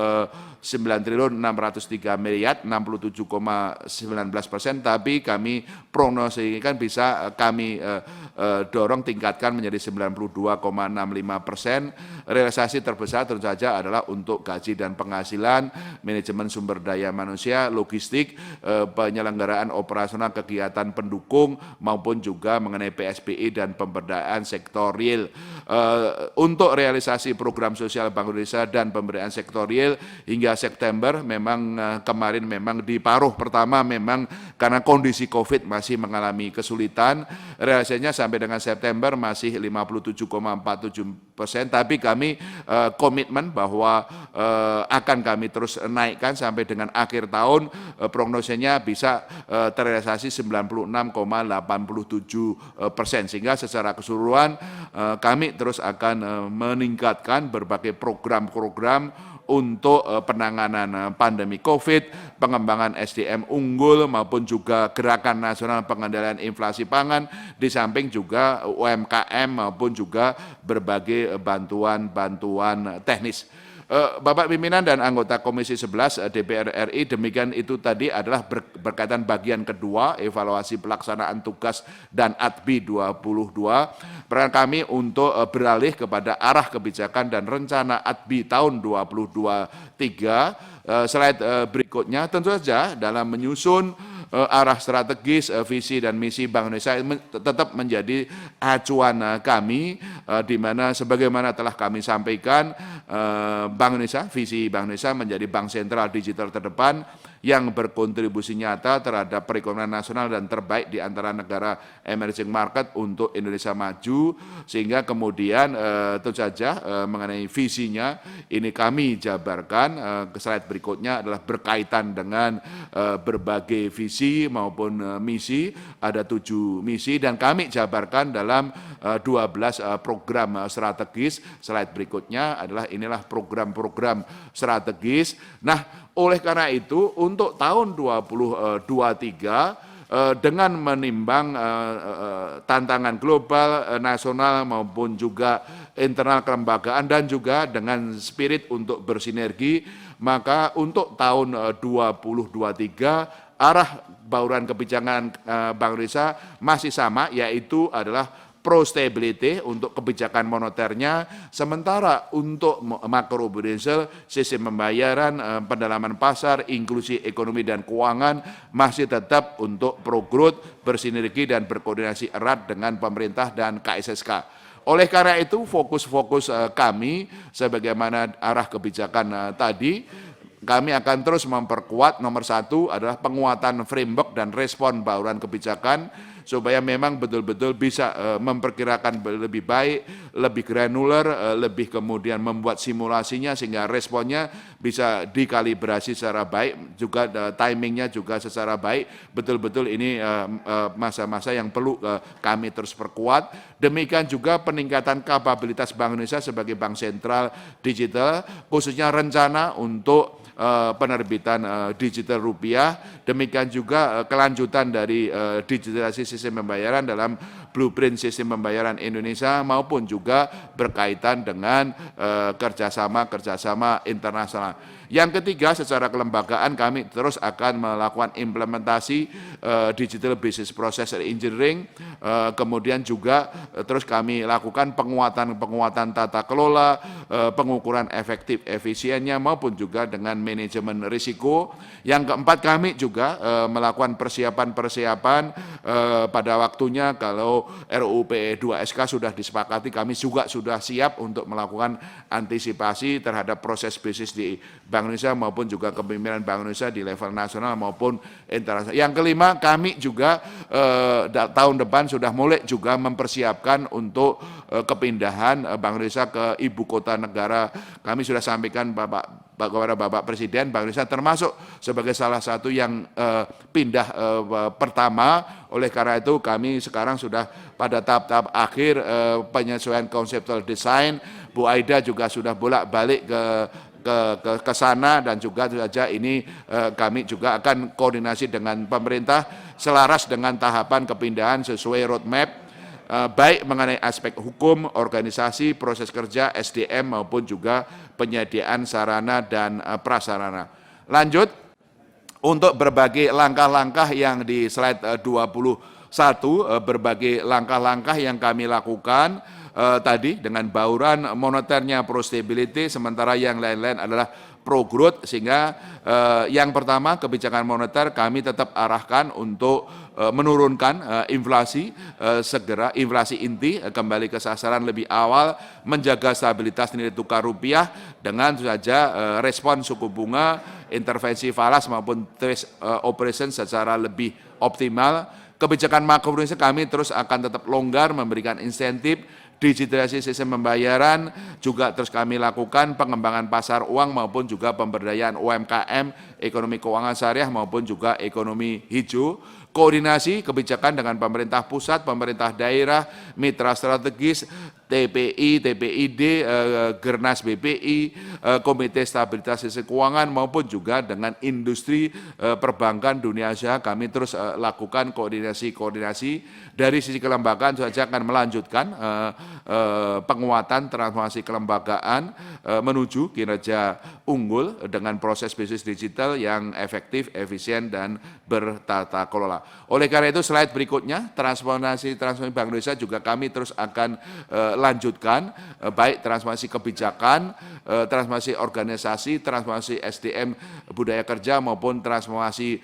Speaker 1: 9.603 miliar, 67,19%, tapi kami prognosikan bisa kami dorong tingkatkan menjadi 92,65%. Realisasi terbesar tentu saja adalah untuk gaji dan penghasilan, manajemen sumber daya manusia, logistik, penyelenggaraan operasional kegiatan pendukung maupun juga mengenai PSBI dan pemberdayaan sektor real. Untuk realisasi program sosial Bank Indonesia dan pemberdayaan sektor real hingga September memang kemarin memang di paruh pertama memang karena kondisi COVID masih mengalami kesulitan, realisasinya sampai dengan September masih 57,47%, tapi kami komitmen bahwa akan kami terus naikkan sampai dengan akhir tahun, prognosenya bisa terrealisasi 96,87%, sehingga secara keseluruhan kami terus akan meningkatkan berbagai program-program untuk penanganan pandemi COVID, pengembangan SDM unggul maupun juga gerakan nasional pengendalian inflasi pangan, di samping juga UMKM maupun juga berbagai bantuan teknis. Bapak pimpinan dan anggota Komisi 11 DPR RI, demikian itu tadi adalah berkaitan bagian kedua evaluasi pelaksanaan tugas dan ADBI 22. Peran kami untuk beralih kepada arah kebijakan dan rencana ADBI tahun 2023. Slide berikutnya tentu saja dalam menyusun arah strategis, visi dan misi Bank Indonesia tetap menjadi acuan kami, di mana sebagaimana telah kami sampaikan, Bank Indonesia, visi Bank Indonesia menjadi bank sentral digital terdepan yang berkontribusi nyata terhadap perekonomian nasional dan terbaik di antara negara emerging market untuk Indonesia maju, sehingga kemudian tentu saja mengenai visinya ini kami jabarkan. Slide berikutnya adalah berkaitan dengan berbagai visi maupun misi, ada 7 misi dan kami jabarkan dalam 12 program strategis. Slide berikutnya adalah inilah program-program strategis. Nah, oleh karena itu untuk tahun 2023 dengan menimbang tantangan global, nasional maupun juga internal kelembagaan dan juga dengan spirit untuk bersinergi, maka untuk tahun 2023 arah bauran kebijakan Bank Indonesia masih sama, yaitu adalah pro stability untuk kebijakan moneternya, sementara untuk makro prudential, sistem pembayaran, pendalaman pasar, inklusi ekonomi dan keuangan masih tetap untuk pro growth, bersinergi dan berkoordinasi erat dengan pemerintah dan KSSK. Oleh karena itu fokus-fokus kami sebagaimana arah kebijakan tadi, kami akan terus memperkuat. Nomor 1 adalah penguatan framework dan respon bauran kebijakan supaya memang betul-betul bisa memperkirakan lebih baik, lebih granular, lebih kemudian membuat simulasinya sehingga responnya bisa dikalibrasi secara baik, juga timingnya juga secara baik. Betul-betul ini masa-masa yang perlu kami terus perkuat. Demikian juga peningkatan kapabilitas Bank Indonesia sebagai bank sentral digital, khususnya rencana untuk penerbitan digital rupiah, demikian juga kelanjutan dari digitalisasi sistem pembayaran dalam blueprint sistem pembayaran Indonesia maupun juga berkaitan dengan kerjasama internasional. Yang ketiga, secara kelembagaan kami terus akan melakukan implementasi digital business process engineering, kemudian juga terus kami lakukan penguatan tata kelola, pengukuran efektif efisiennya maupun juga dengan manajemen risiko. Yang keempat, kami juga melakukan persiapan pada waktunya kalau RUU PE 2SK sudah disepakati, kami juga sudah siap untuk melakukan antisipasi terhadap proses bisnis di Bank Indonesia maupun juga kepemimpinan Bank Indonesia di level nasional maupun internasional. Yang kelima, kami juga tahun depan sudah mulai juga mempersiapkan untuk kepindahan Bank Indonesia ke ibu kota negara. Kami sudah sampaikan kepada Bapak Presiden, Bank Indonesia termasuk sebagai salah satu yang pindah pertama. Oleh karena itu kami sekarang sudah pada tahap-tahap akhir penyesuaian conceptual design. Bu Aida juga sudah bolak-balik ke sana dan juga saja ini kami juga akan koordinasi dengan pemerintah selaras dengan tahapan kepindahan sesuai roadmap. baik mengenai aspek hukum, organisasi, proses kerja, SDM maupun juga penyediaan sarana dan prasarana. Lanjut, untuk berbagai langkah-langkah yang di slide 21, berbagai langkah-langkah yang kami lakukan tadi dengan bauran moneternya pro stability, sementara yang lain-lain adalah pro growth, sehingga yang pertama kebijakan moneter kami tetap arahkan untuk menurunkan inflasi segera, inflasi inti kembali ke sasaran lebih awal, menjaga stabilitas nilai tukar rupiah dengan saja respon suku bunga, intervensi falas maupun trade operation secara lebih optimal. Kebijakan makroekonomi kami terus akan tetap longgar, memberikan insentif, digitalisasi sistem pembayaran, juga terus kami lakukan pengembangan pasar uang maupun juga pemberdayaan UMKM, ekonomi keuangan syariah maupun juga ekonomi hijau. Koordinasi kebijakan dengan pemerintah pusat, pemerintah daerah, mitra strategis, TPI, TPID, Gernas BPI, Komite Stabilitas Sistem Keuangan maupun juga dengan industri perbankan dunia usaha. Kami terus lakukan koordinasi. Dari sisi kelembagaan saja akan melanjutkan penguatan transformasi kelembagaan menuju kinerja unggul dengan proses bisnis digital yang efektif, efisien, dan bertata kelola. Oleh karena itu slide berikutnya, transformasi Bank Indonesia juga kami terus akan lanjutkan, baik transformasi kebijakan, transformasi organisasi, transformasi SDM budaya kerja maupun transformasi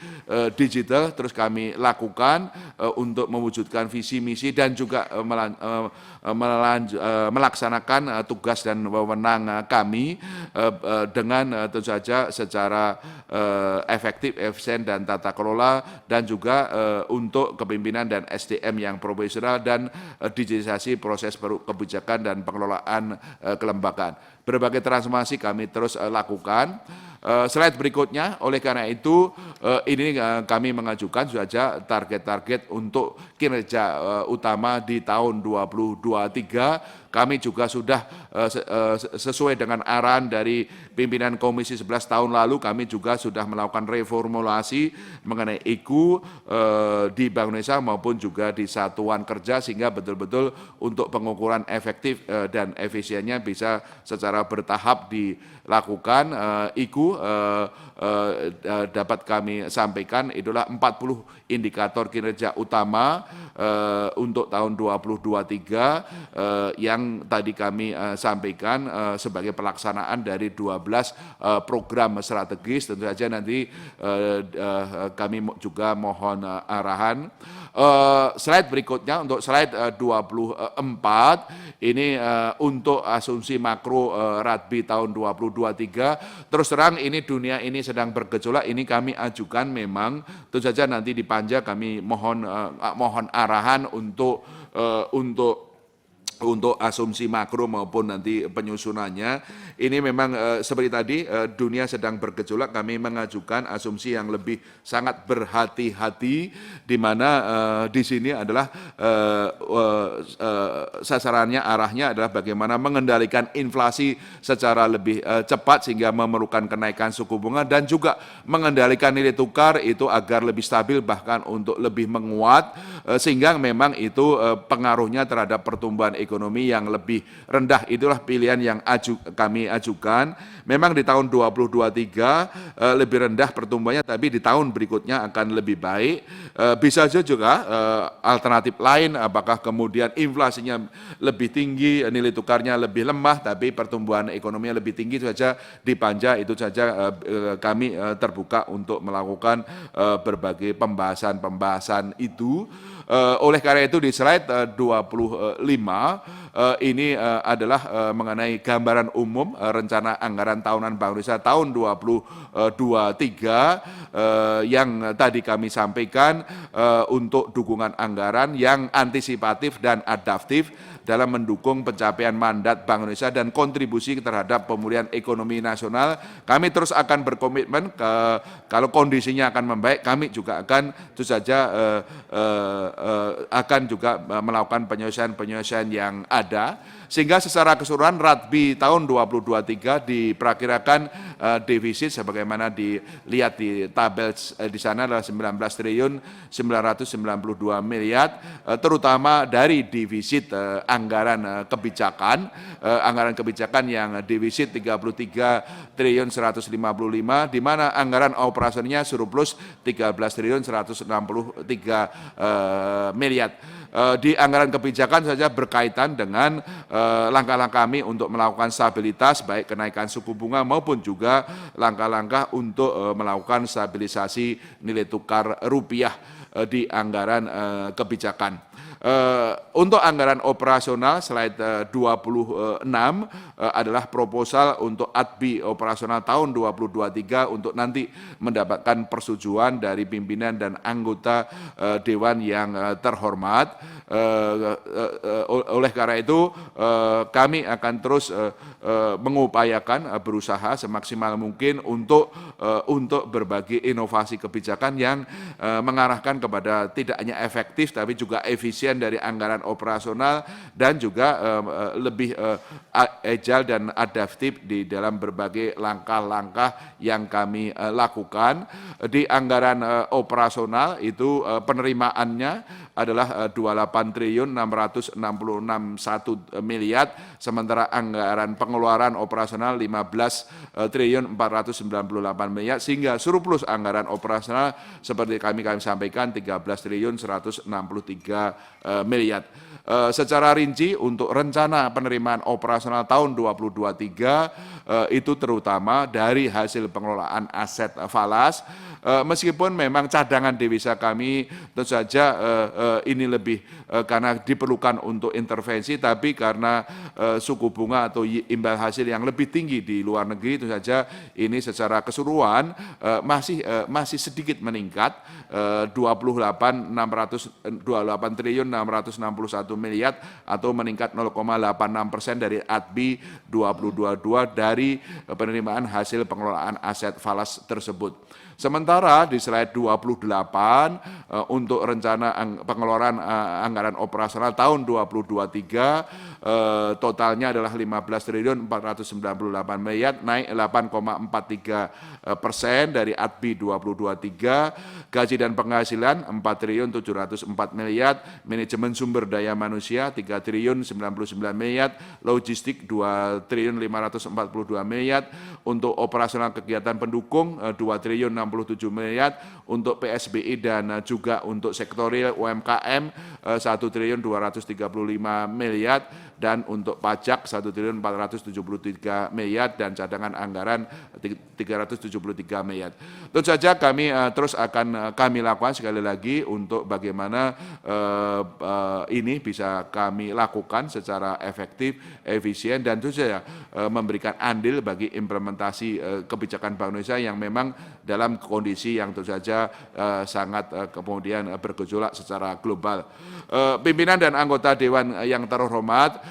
Speaker 1: digital terus kami lakukan untuk mewujudkan visi misi dan juga melaksanakan tugas dan wewenang kami dengan tentu saja secara efektif, efisien, dan tata kelola, dan juga untuk kepemimpinan dan SDM yang profesional dan digitalisasi proses kebijakan dan pengelolaan kelembagaan. Berbagai transformasi kami terus lakukan. Slide berikutnya, oleh karena itu ini kami mengajukan saja target-target untuk kinerja utama di tahun 2023. Kami juga sudah sesuai dengan arahan dari pimpinan Komisi 11 tahun lalu, kami juga sudah melakukan reformulasi mengenai IKU di Bank Indonesia maupun juga di satuan kerja, sehingga betul-betul untuk pengukuran efektif dan efisiennya bisa secara bertahap dilakukan. IKU dapat kami sampaikan itulah 40 indikator kinerja utama untuk tahun 2023 yang tadi kami sampaikan sebagai pelaksanaan dari 12 program strategis. Tentu saja nanti kami juga mohon arahan. Slide berikutnya, untuk slide 24 ini untuk asumsi makro RADB tahun 2023. Terus terang ini dunia ini sedang bergejolak, ini kami ajukan memang tentu saja nanti di Panja kami mohon arahan untuk asumsi makro maupun nanti penyusunannya. Ini memang seperti tadi dunia sedang bergejolak, kami mengajukan asumsi yang lebih sangat berhati-hati, di mana di sini adalah sasarannya, arahnya adalah bagaimana mengendalikan inflasi secara lebih cepat sehingga memerlukan kenaikan suku bunga, dan juga mengendalikan nilai tukar itu agar lebih stabil bahkan untuk lebih menguat, sehingga memang itu pengaruhnya terhadap pertumbuhan ekonomi yang lebih rendah. Itulah pilihan yang kami ajukan. Memang di tahun 2023 lebih rendah pertumbuhannya, tapi di tahun berikutnya akan lebih baik. Bisa juga alternatif lain, apakah kemudian inflasinya lebih tinggi, nilai tukarnya lebih lemah, tapi pertumbuhan ekonominya lebih tinggi saja di Panja. Itu saja kami terbuka untuk melakukan berbagai pembahasan itu. Oleh karena itu di slide 25 ini adalah mengenai gambaran umum rencana anggaran tahunan Bank Indonesia tahun 2023 yang tadi kami sampaikan untuk dukungan anggaran yang antisipatif dan adaptif dalam mendukung pencapaian mandat Bank Indonesia dan kontribusi terhadap pemulihan ekonomi nasional. Kami terus akan berkomitmen kalau kondisinya akan membaik, kami juga akan akan juga melakukan penyelesaian yang ada, sehingga secara keseluruhan RATB tahun 2023 diperkirakan defisit sebagaimana dilihat di tabel di sana adalah 19.992 miliar, terutama dari defisit anggaran kebijakan yang defisit 33.155, di mana anggaran operasionalnya surplus 13.163 miliar. Di anggaran kebijakan saja berkaitan dengan langkah-langkah kami untuk melakukan stabilitas, baik kenaikan suku bunga maupun juga langkah-langkah untuk melakukan stabilisasi nilai tukar rupiah di anggaran kebijakan. Untuk anggaran operasional slide 26 adalah proposal untuk ADB operasional tahun 2023 untuk nanti mendapatkan persetujuan dari pimpinan dan anggota Dewan yang terhormat. Oleh karena itu kami akan terus mengupayakan berusaha semaksimal mungkin untuk berbagai inovasi kebijakan yang mengarahkan kepada tidak hanya efektif tapi juga efisien dari anggaran operasional dan juga lebih agile dan adaptif di dalam berbagai langkah-langkah yang kami lakukan. Di anggaran operasional itu penerimaannya adalah 28.666 miliar, sementara anggaran pengeluaran operasional 15.498 miliar, sehingga surplus anggaran operasional seperti kami sampaikan 13.163 miliar. Secara rinci untuk rencana penerimaan operasional tahun 2023 itu terutama dari hasil pengelolaan aset falas, meskipun memang cadangan devisa kami tentu saja ini lebih karena diperlukan untuk intervensi, tapi karena suku bunga atau imbal hasil yang lebih tinggi di luar negeri, tentu saja ini secara keseluruhan masih sedikit meningkat 28.661 miliar atau meningkat 0,86% dari ADB 2022 dari penerimaan hasil pengelolaan aset falas tersebut. Sementara di slide 28 untuk rencana pengeluaran anggaran operasional tahun 2023 totalnya adalah 15.498 miliar, naik 8,43% dari ADB 2023. Gaji dan penghasilan 4.704 miliar, manajemen sumber daya manusia 3.099 miliar, logistik 2.542 miliar, untuk operasional kegiatan pendukung 2.067 miliar, untuk PSBI dan juga untuk sektorial UMKM 1.235 miliar, dan untuk pajak 1.473 miliar dan cadangan anggaran 373 miliar. Tentu saja kami terus akan kami lakukan sekali lagi untuk bagaimana ini bisa kami lakukan secara efektif, efisien, dan tentu saja memberikan andil bagi implementasi kebijakan Bank Indonesia yang memang dalam kondisi yang tentu saja sangat kemudian bergejolak secara global. Pimpinan dan anggota Dewan yang terhormat,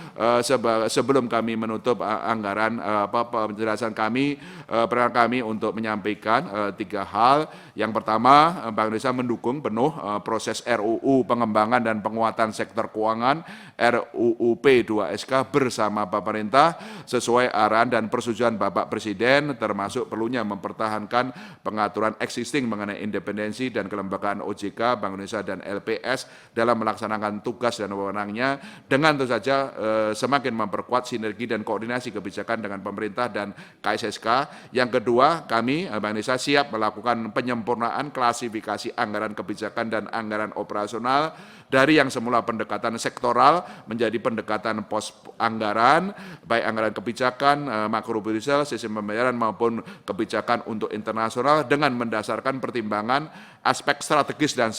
Speaker 1: sebelum kami menutup anggaran penjelasan kami, peran kami untuk menyampaikan 3 hal. Yang pertama, Bank Indonesia mendukung penuh proses RUU pengembangan dan penguatan sektor keuangan RUU P2SK bersama pemerintah sesuai arahan dan persetujuan Bapak Presiden, termasuk perlunya mempertahankan pengaturan existing mengenai independensi dan kelembagaan OJK, Bank Indonesia dan LPS dalam melaksanakan tugas dan wewenangnya, dengan tentu saja semakin memperkuat sinergi dan koordinasi kebijakan dengan pemerintah dan KSSK. Yang kedua, kami Bank Indonesia siap melakukan penyempurnaan klasifikasi anggaran kebijakan dan anggaran operasional dari yang semula pendekatan sektoral menjadi pendekatan pos anggaran, baik anggaran kebijakan, makroprudensial, sistem pembayaran maupun kebijakan untuk internasional, dengan mendasarkan pertimbangan aspek strategis dan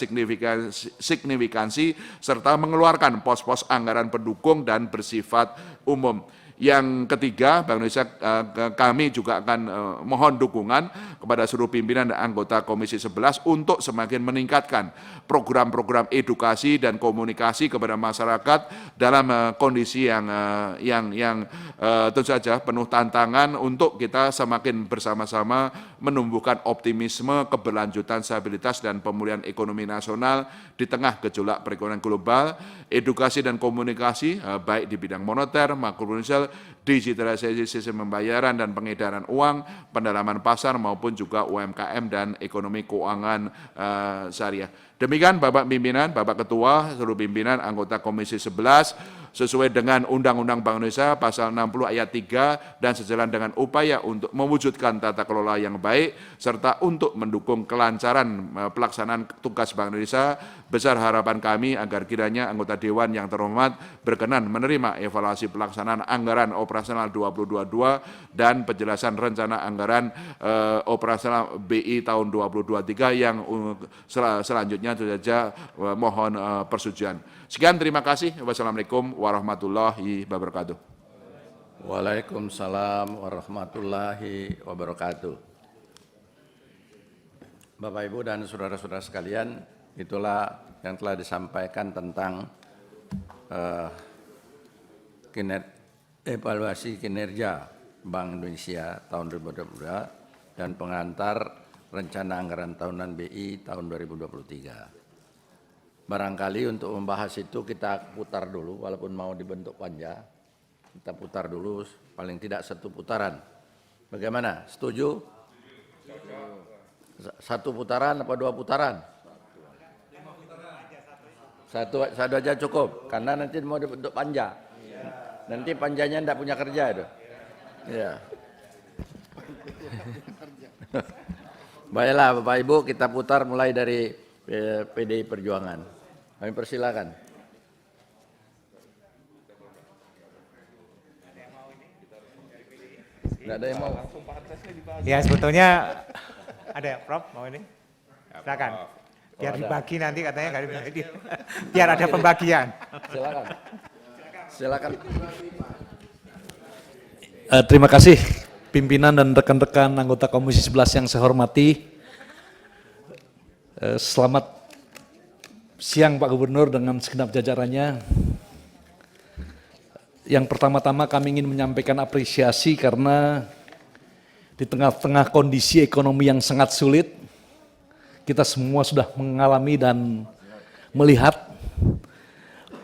Speaker 1: signifikansi serta mengeluarkan pos-pos anggaran pendukung dan bersifat umum. Yang ketiga, Bank Indonesia kami juga akan mohon dukungan kepada seluruh pimpinan dan anggota Komisi 11 untuk semakin meningkatkan program-program edukasi dan komunikasi kepada masyarakat dalam kondisi yang tentu saja penuh tantangan untuk kita semakin bersama-sama menumbuhkan optimisme, keberlanjutan, stabilitas dan pemulihan ekonomi nasional di tengah gejolak perekonomian global, edukasi dan komunikasi baik di bidang moneter, makroprudensial, digitalisasi sistem pembayaran dan pengedaran uang, pendalaman pasar maupun juga UMKM dan ekonomi keuangan syariah. Demikian Bapak Pimpinan, Bapak Ketua, seluruh pimpinan anggota Komisi 11 sesuai dengan Undang-Undang Bank Indonesia pasal 60 ayat 3 dan sejalan dengan upaya untuk mewujudkan tata kelola yang baik serta untuk mendukung kelancaran pelaksanaan tugas Bank Indonesia, besar harapan kami agar kiranya anggota Dewan yang terhormat berkenan menerima evaluasi pelaksanaan anggaran operasional 2022 dan penjelasan rencana anggaran operasional BI tahun 2023 yang selanjutnya tentu saja mohon persetujuan. Sekian, terima kasih. Wassalamualaikum warahmatullahi wabarakatuh.
Speaker 2: Waalaikumsalam warahmatullahi wabarakatuh. Bapak, Ibu, dan saudara-saudara sekalian, itulah yang telah disampaikan tentang evaluasi kinerja Bank Indonesia tahun 2022 dan pengantar rencana anggaran tahunan BI tahun 2023. Barangkali untuk membahas itu kita putar dulu, walaupun mau dibentuk panja, kita putar dulu paling tidak satu putaran. Bagaimana? Setuju? Satu putaran apa dua putaran? Satu aja cukup, karena nanti mau dibentuk panja. Nanti panjanya tidak punya kerja itu. Ya. Baiklah Bapak Ibu, kita putar mulai dari PDI Perjuangan. Kami persilakan. Tidak ada yang mau.
Speaker 3: Ya sebetulnya ada ya, Prof, mau ini? Silakan. Biar dibagi nanti katanya nggak dibagi. Biar ada pembagian.
Speaker 2: Silakan. Silakan.
Speaker 4: Terima kasih pimpinan dan rekan-rekan anggota Komisi 11 yang saya hormati. Selamat siang Pak Gubernur dengan segenap jajarannya. Yang pertama-tama kami ingin menyampaikan apresiasi karena di tengah-tengah kondisi ekonomi yang sangat sulit, kita semua sudah mengalami dan melihat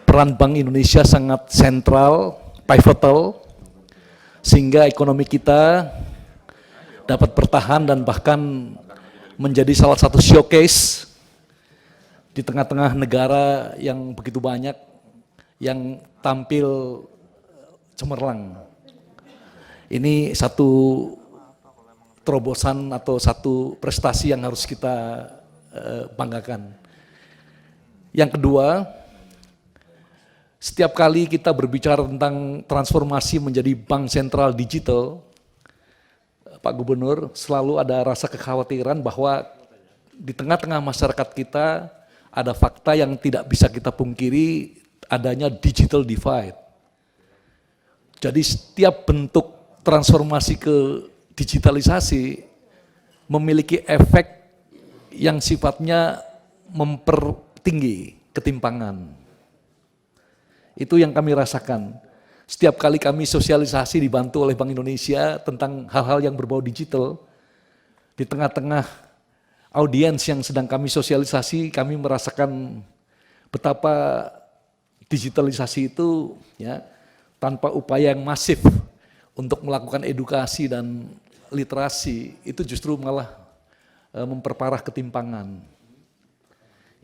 Speaker 4: peran Bank Indonesia sangat sentral, pivotal, sehingga ekonomi kita dapat bertahan dan bahkan menjadi salah satu showcase di tengah-tengah negara yang begitu banyak yang tampil cemerlang. Ini satu terobosan atau satu prestasi yang harus kita banggakan. Yang kedua, setiap kali kita berbicara tentang transformasi menjadi bank sentral digital, Pak Gubernur, selalu ada rasa kekhawatiran bahwa di tengah-tengah masyarakat kita ada fakta yang tidak bisa kita pungkiri, adanya digital divide. Jadi setiap bentuk transformasi ke digitalisasi memiliki efek yang sifatnya mempertinggi ketimpangan. Itu yang kami rasakan. Setiap kali kami sosialisasi dibantu oleh Bank Indonesia tentang hal-hal yang berbau digital, di tengah-tengah audiens yang sedang kami sosialisasi, kami merasakan betapa digitalisasi itu ya tanpa upaya yang masif untuk melakukan edukasi dan literasi, itu justru malah memperparah ketimpangan.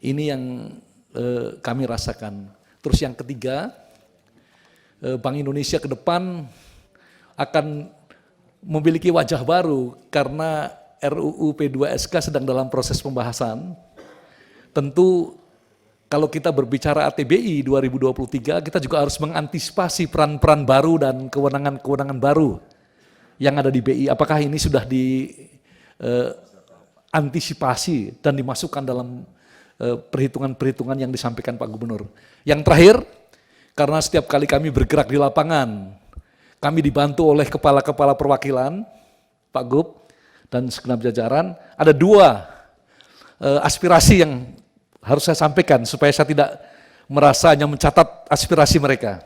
Speaker 4: Ini yang kami rasakan. Terus yang ketiga, Bank Indonesia ke depan akan memiliki wajah baru karena RUU P2SK sedang dalam proses pembahasan. Tentu kalau kita berbicara ATBI 2023, kita juga harus mengantisipasi peran-peran baru dan kewenangan-kewenangan baru yang ada di BI. Apakah ini sudah diantisipasi dan dimasukkan dalam perhitungan-perhitungan yang disampaikan Pak Gubernur. Yang terakhir, karena setiap kali kami bergerak di lapangan, kami dibantu oleh kepala-kepala perwakilan, Pak Gub, dan segenap jajaran. Ada dua aspirasi yang harus saya sampaikan supaya saya tidak merasa hanya mencatat aspirasi mereka.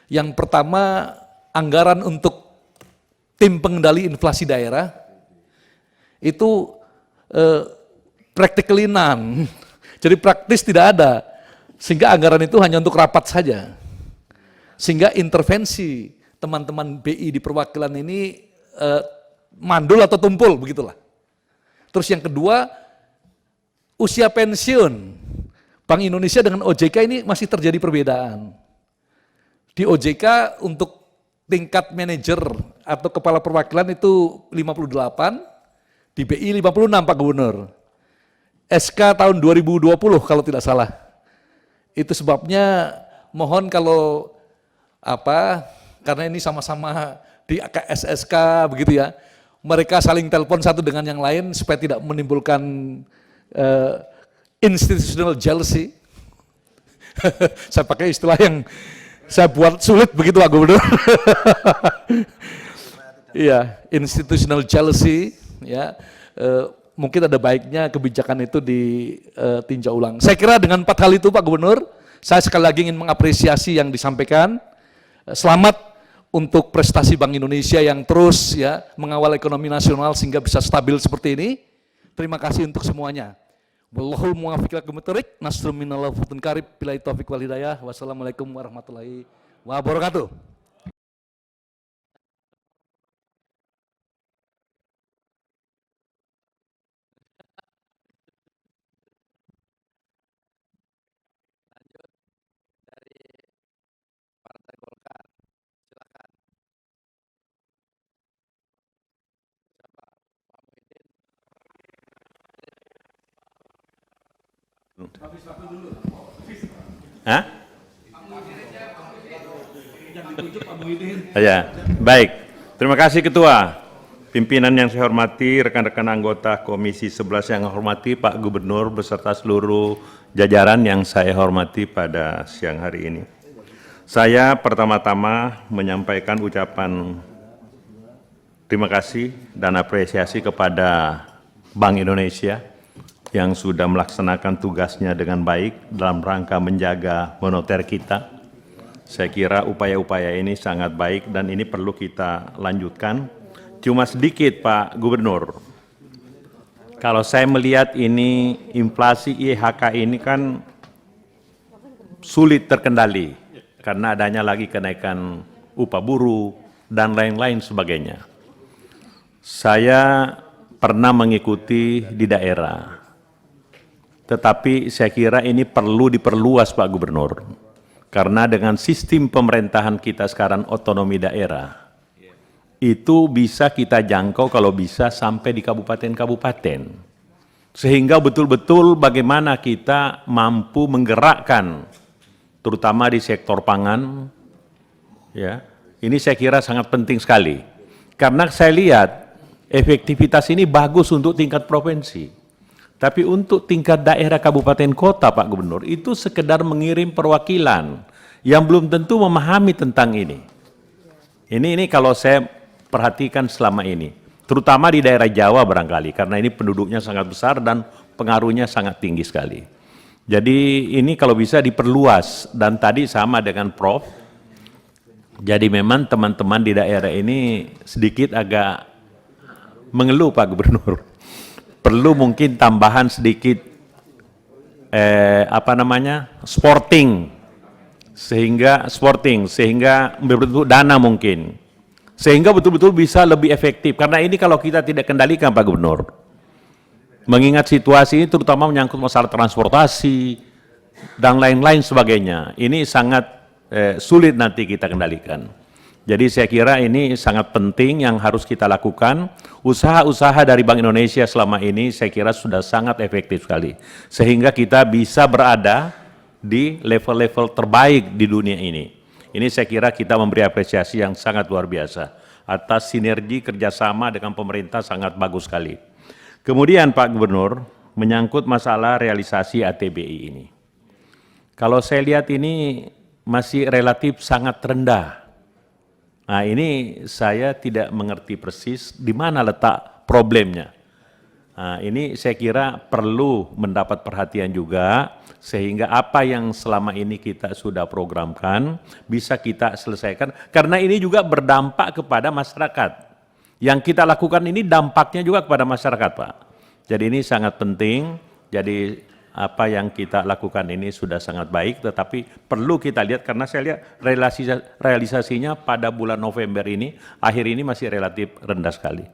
Speaker 4: Yang pertama, anggaran untuk tim pengendali inflasi daerah itu practically none. Jadi praktis tidak ada, sehingga anggaran itu hanya untuk rapat saja. Sehingga intervensi teman-teman BI di perwakilan ini mandul atau tumpul, begitulah. Terus yang kedua, usia pensiun. Bank Indonesia dengan OJK ini masih terjadi perbedaan. Di OJK untuk tingkat manajer atau kepala perwakilan itu 58, di BI 56 Pak Gubernur. SK tahun 2020 kalau tidak salah. Itu sebabnya mohon kalau karena ini sama-sama di SSK begitu ya, mereka saling telepon satu dengan yang lain supaya tidak menimbulkan institutional jealousy. Saya pakai istilah yang saya buat sulit begitu Pak Gubernur. Iya, institutional jealousy ya. Mungkin ada baiknya kebijakan itu ditinjau ulang. Saya kira dengan 4 hal itu Pak Gubernur, saya sekali lagi ingin mengapresiasi yang disampaikan. Selamat untuk prestasi Bank Indonesia yang terus ya mengawal ekonomi nasional sehingga bisa stabil seperti ini. Terima kasih untuk semuanya. Wallahul muwaffiq ila aqwamit thoriq. Nasrun minallah futun karib. Billahi taufiq wal hidayah. Wassalamualaikum warahmatullahi wabarakatuh.
Speaker 5: Hah? Ya, baik. Terima kasih Ketua. Pimpinan yang saya hormati, rekan-rekan anggota Komisi 11 yang saya hormati, Pak Gubernur beserta seluruh jajaran yang saya hormati pada siang hari ini. Saya pertama-tama menyampaikan ucapan terima kasih dan apresiasi kepada Bank Indonesia yang sudah melaksanakan tugasnya dengan baik dalam rangka menjaga moneter kita. Saya kira upaya-upaya ini sangat baik dan ini perlu kita lanjutkan. Cuma sedikit Pak Gubernur, kalau saya melihat ini inflasi IHK ini kan sulit terkendali karena adanya lagi kenaikan upah buruh dan lain-lain sebagainya. Saya pernah mengikuti di daerah. Tetapi saya kira ini perlu diperluas Pak Gubernur. Karena dengan sistem pemerintahan kita sekarang otonomi daerah, itu bisa kita jangkau kalau bisa sampai di kabupaten-kabupaten. Sehingga betul-betul bagaimana kita mampu menggerakkan, terutama di sektor pangan, ya. Ini saya kira sangat penting sekali. Karena saya lihat efektivitas ini bagus untuk tingkat provinsi. Tapi untuk tingkat daerah kabupaten kota Pak Gubernur itu sekedar mengirim perwakilan yang belum tentu memahami tentang ini. Ini kalau saya perhatikan selama ini, terutama di daerah Jawa barangkali karena ini penduduknya sangat besar dan pengaruhnya sangat tinggi sekali. Jadi ini kalau bisa diperluas dan tadi sama dengan Prof. Jadi memang teman-teman di daerah ini sedikit agak mengeluh Pak Gubernur. Perlu mungkin tambahan sedikit sehingga berbentuk dana mungkin sehingga betul-betul bisa lebih efektif karena ini kalau kita tidak kendalikan Pak Gubernur, mengingat situasi ini terutama menyangkut masalah transportasi dan lain-lain sebagainya, ini sangat sulit nanti kita kendalikan. Jadi saya kira ini sangat penting yang harus kita lakukan. Usaha-usaha dari Bank Indonesia selama ini saya kira sudah sangat efektif sekali. Sehingga kita bisa berada di level-level terbaik di dunia ini. Ini saya kira kita memberi apresiasi yang sangat luar biasa. Atas sinergi kerjasama dengan pemerintah sangat bagus sekali. Kemudian Pak Gubernur, menyangkut masalah realisasi ATBI ini. Kalau saya lihat ini masih relatif sangat rendah. Nah, ini saya tidak mengerti persis di mana letak problemnya. Nah, ini saya kira perlu mendapat perhatian juga, sehingga apa yang selama ini kita sudah programkan bisa kita selesaikan, karena ini juga berdampak kepada masyarakat. Yang kita lakukan ini dampaknya juga kepada masyarakat, Pak. Jadi ini sangat penting, jadi apa yang kita lakukan ini sudah sangat baik, tetapi perlu kita lihat, karena saya lihat realisasinya pada bulan November ini, akhir ini masih relatif rendah sekali.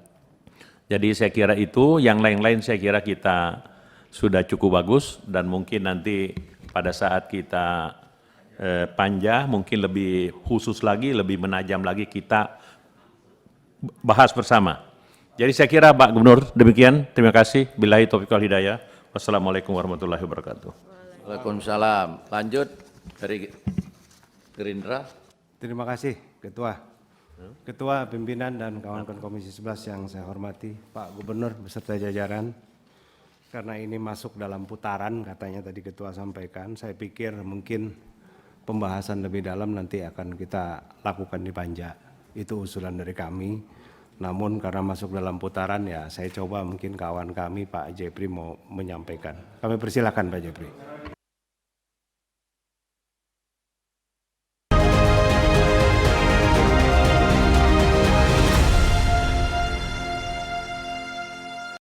Speaker 5: Jadi saya kira itu, yang lain-lain saya kira kita sudah cukup bagus, dan mungkin nanti pada saat kita panja, mungkin lebih khusus lagi, lebih menajam lagi kita bahas bersama. Jadi saya kira Pak Gubernur, demikian, terima kasih. Billahi taufiq wal hidayah. Wassalamualaikum warahmatullahi wabarakatuh.
Speaker 2: Waalaikumsalam. Lanjut dari Gerindra.
Speaker 6: Terima kasih Ketua. Ketua Pimpinan dan kawan-kawan Komisi 11 yang saya hormati, Pak Gubernur beserta jajaran. Karena ini masuk dalam putaran, katanya tadi Ketua sampaikan, saya pikir mungkin pembahasan lebih dalam nanti akan kita lakukan di panja. Itu usulan dari kami. Namun karena masuk dalam putaran, ya saya coba mungkin kawan kami Pak Jepri mau menyampaikan. Kami persilakan Pak Jepri.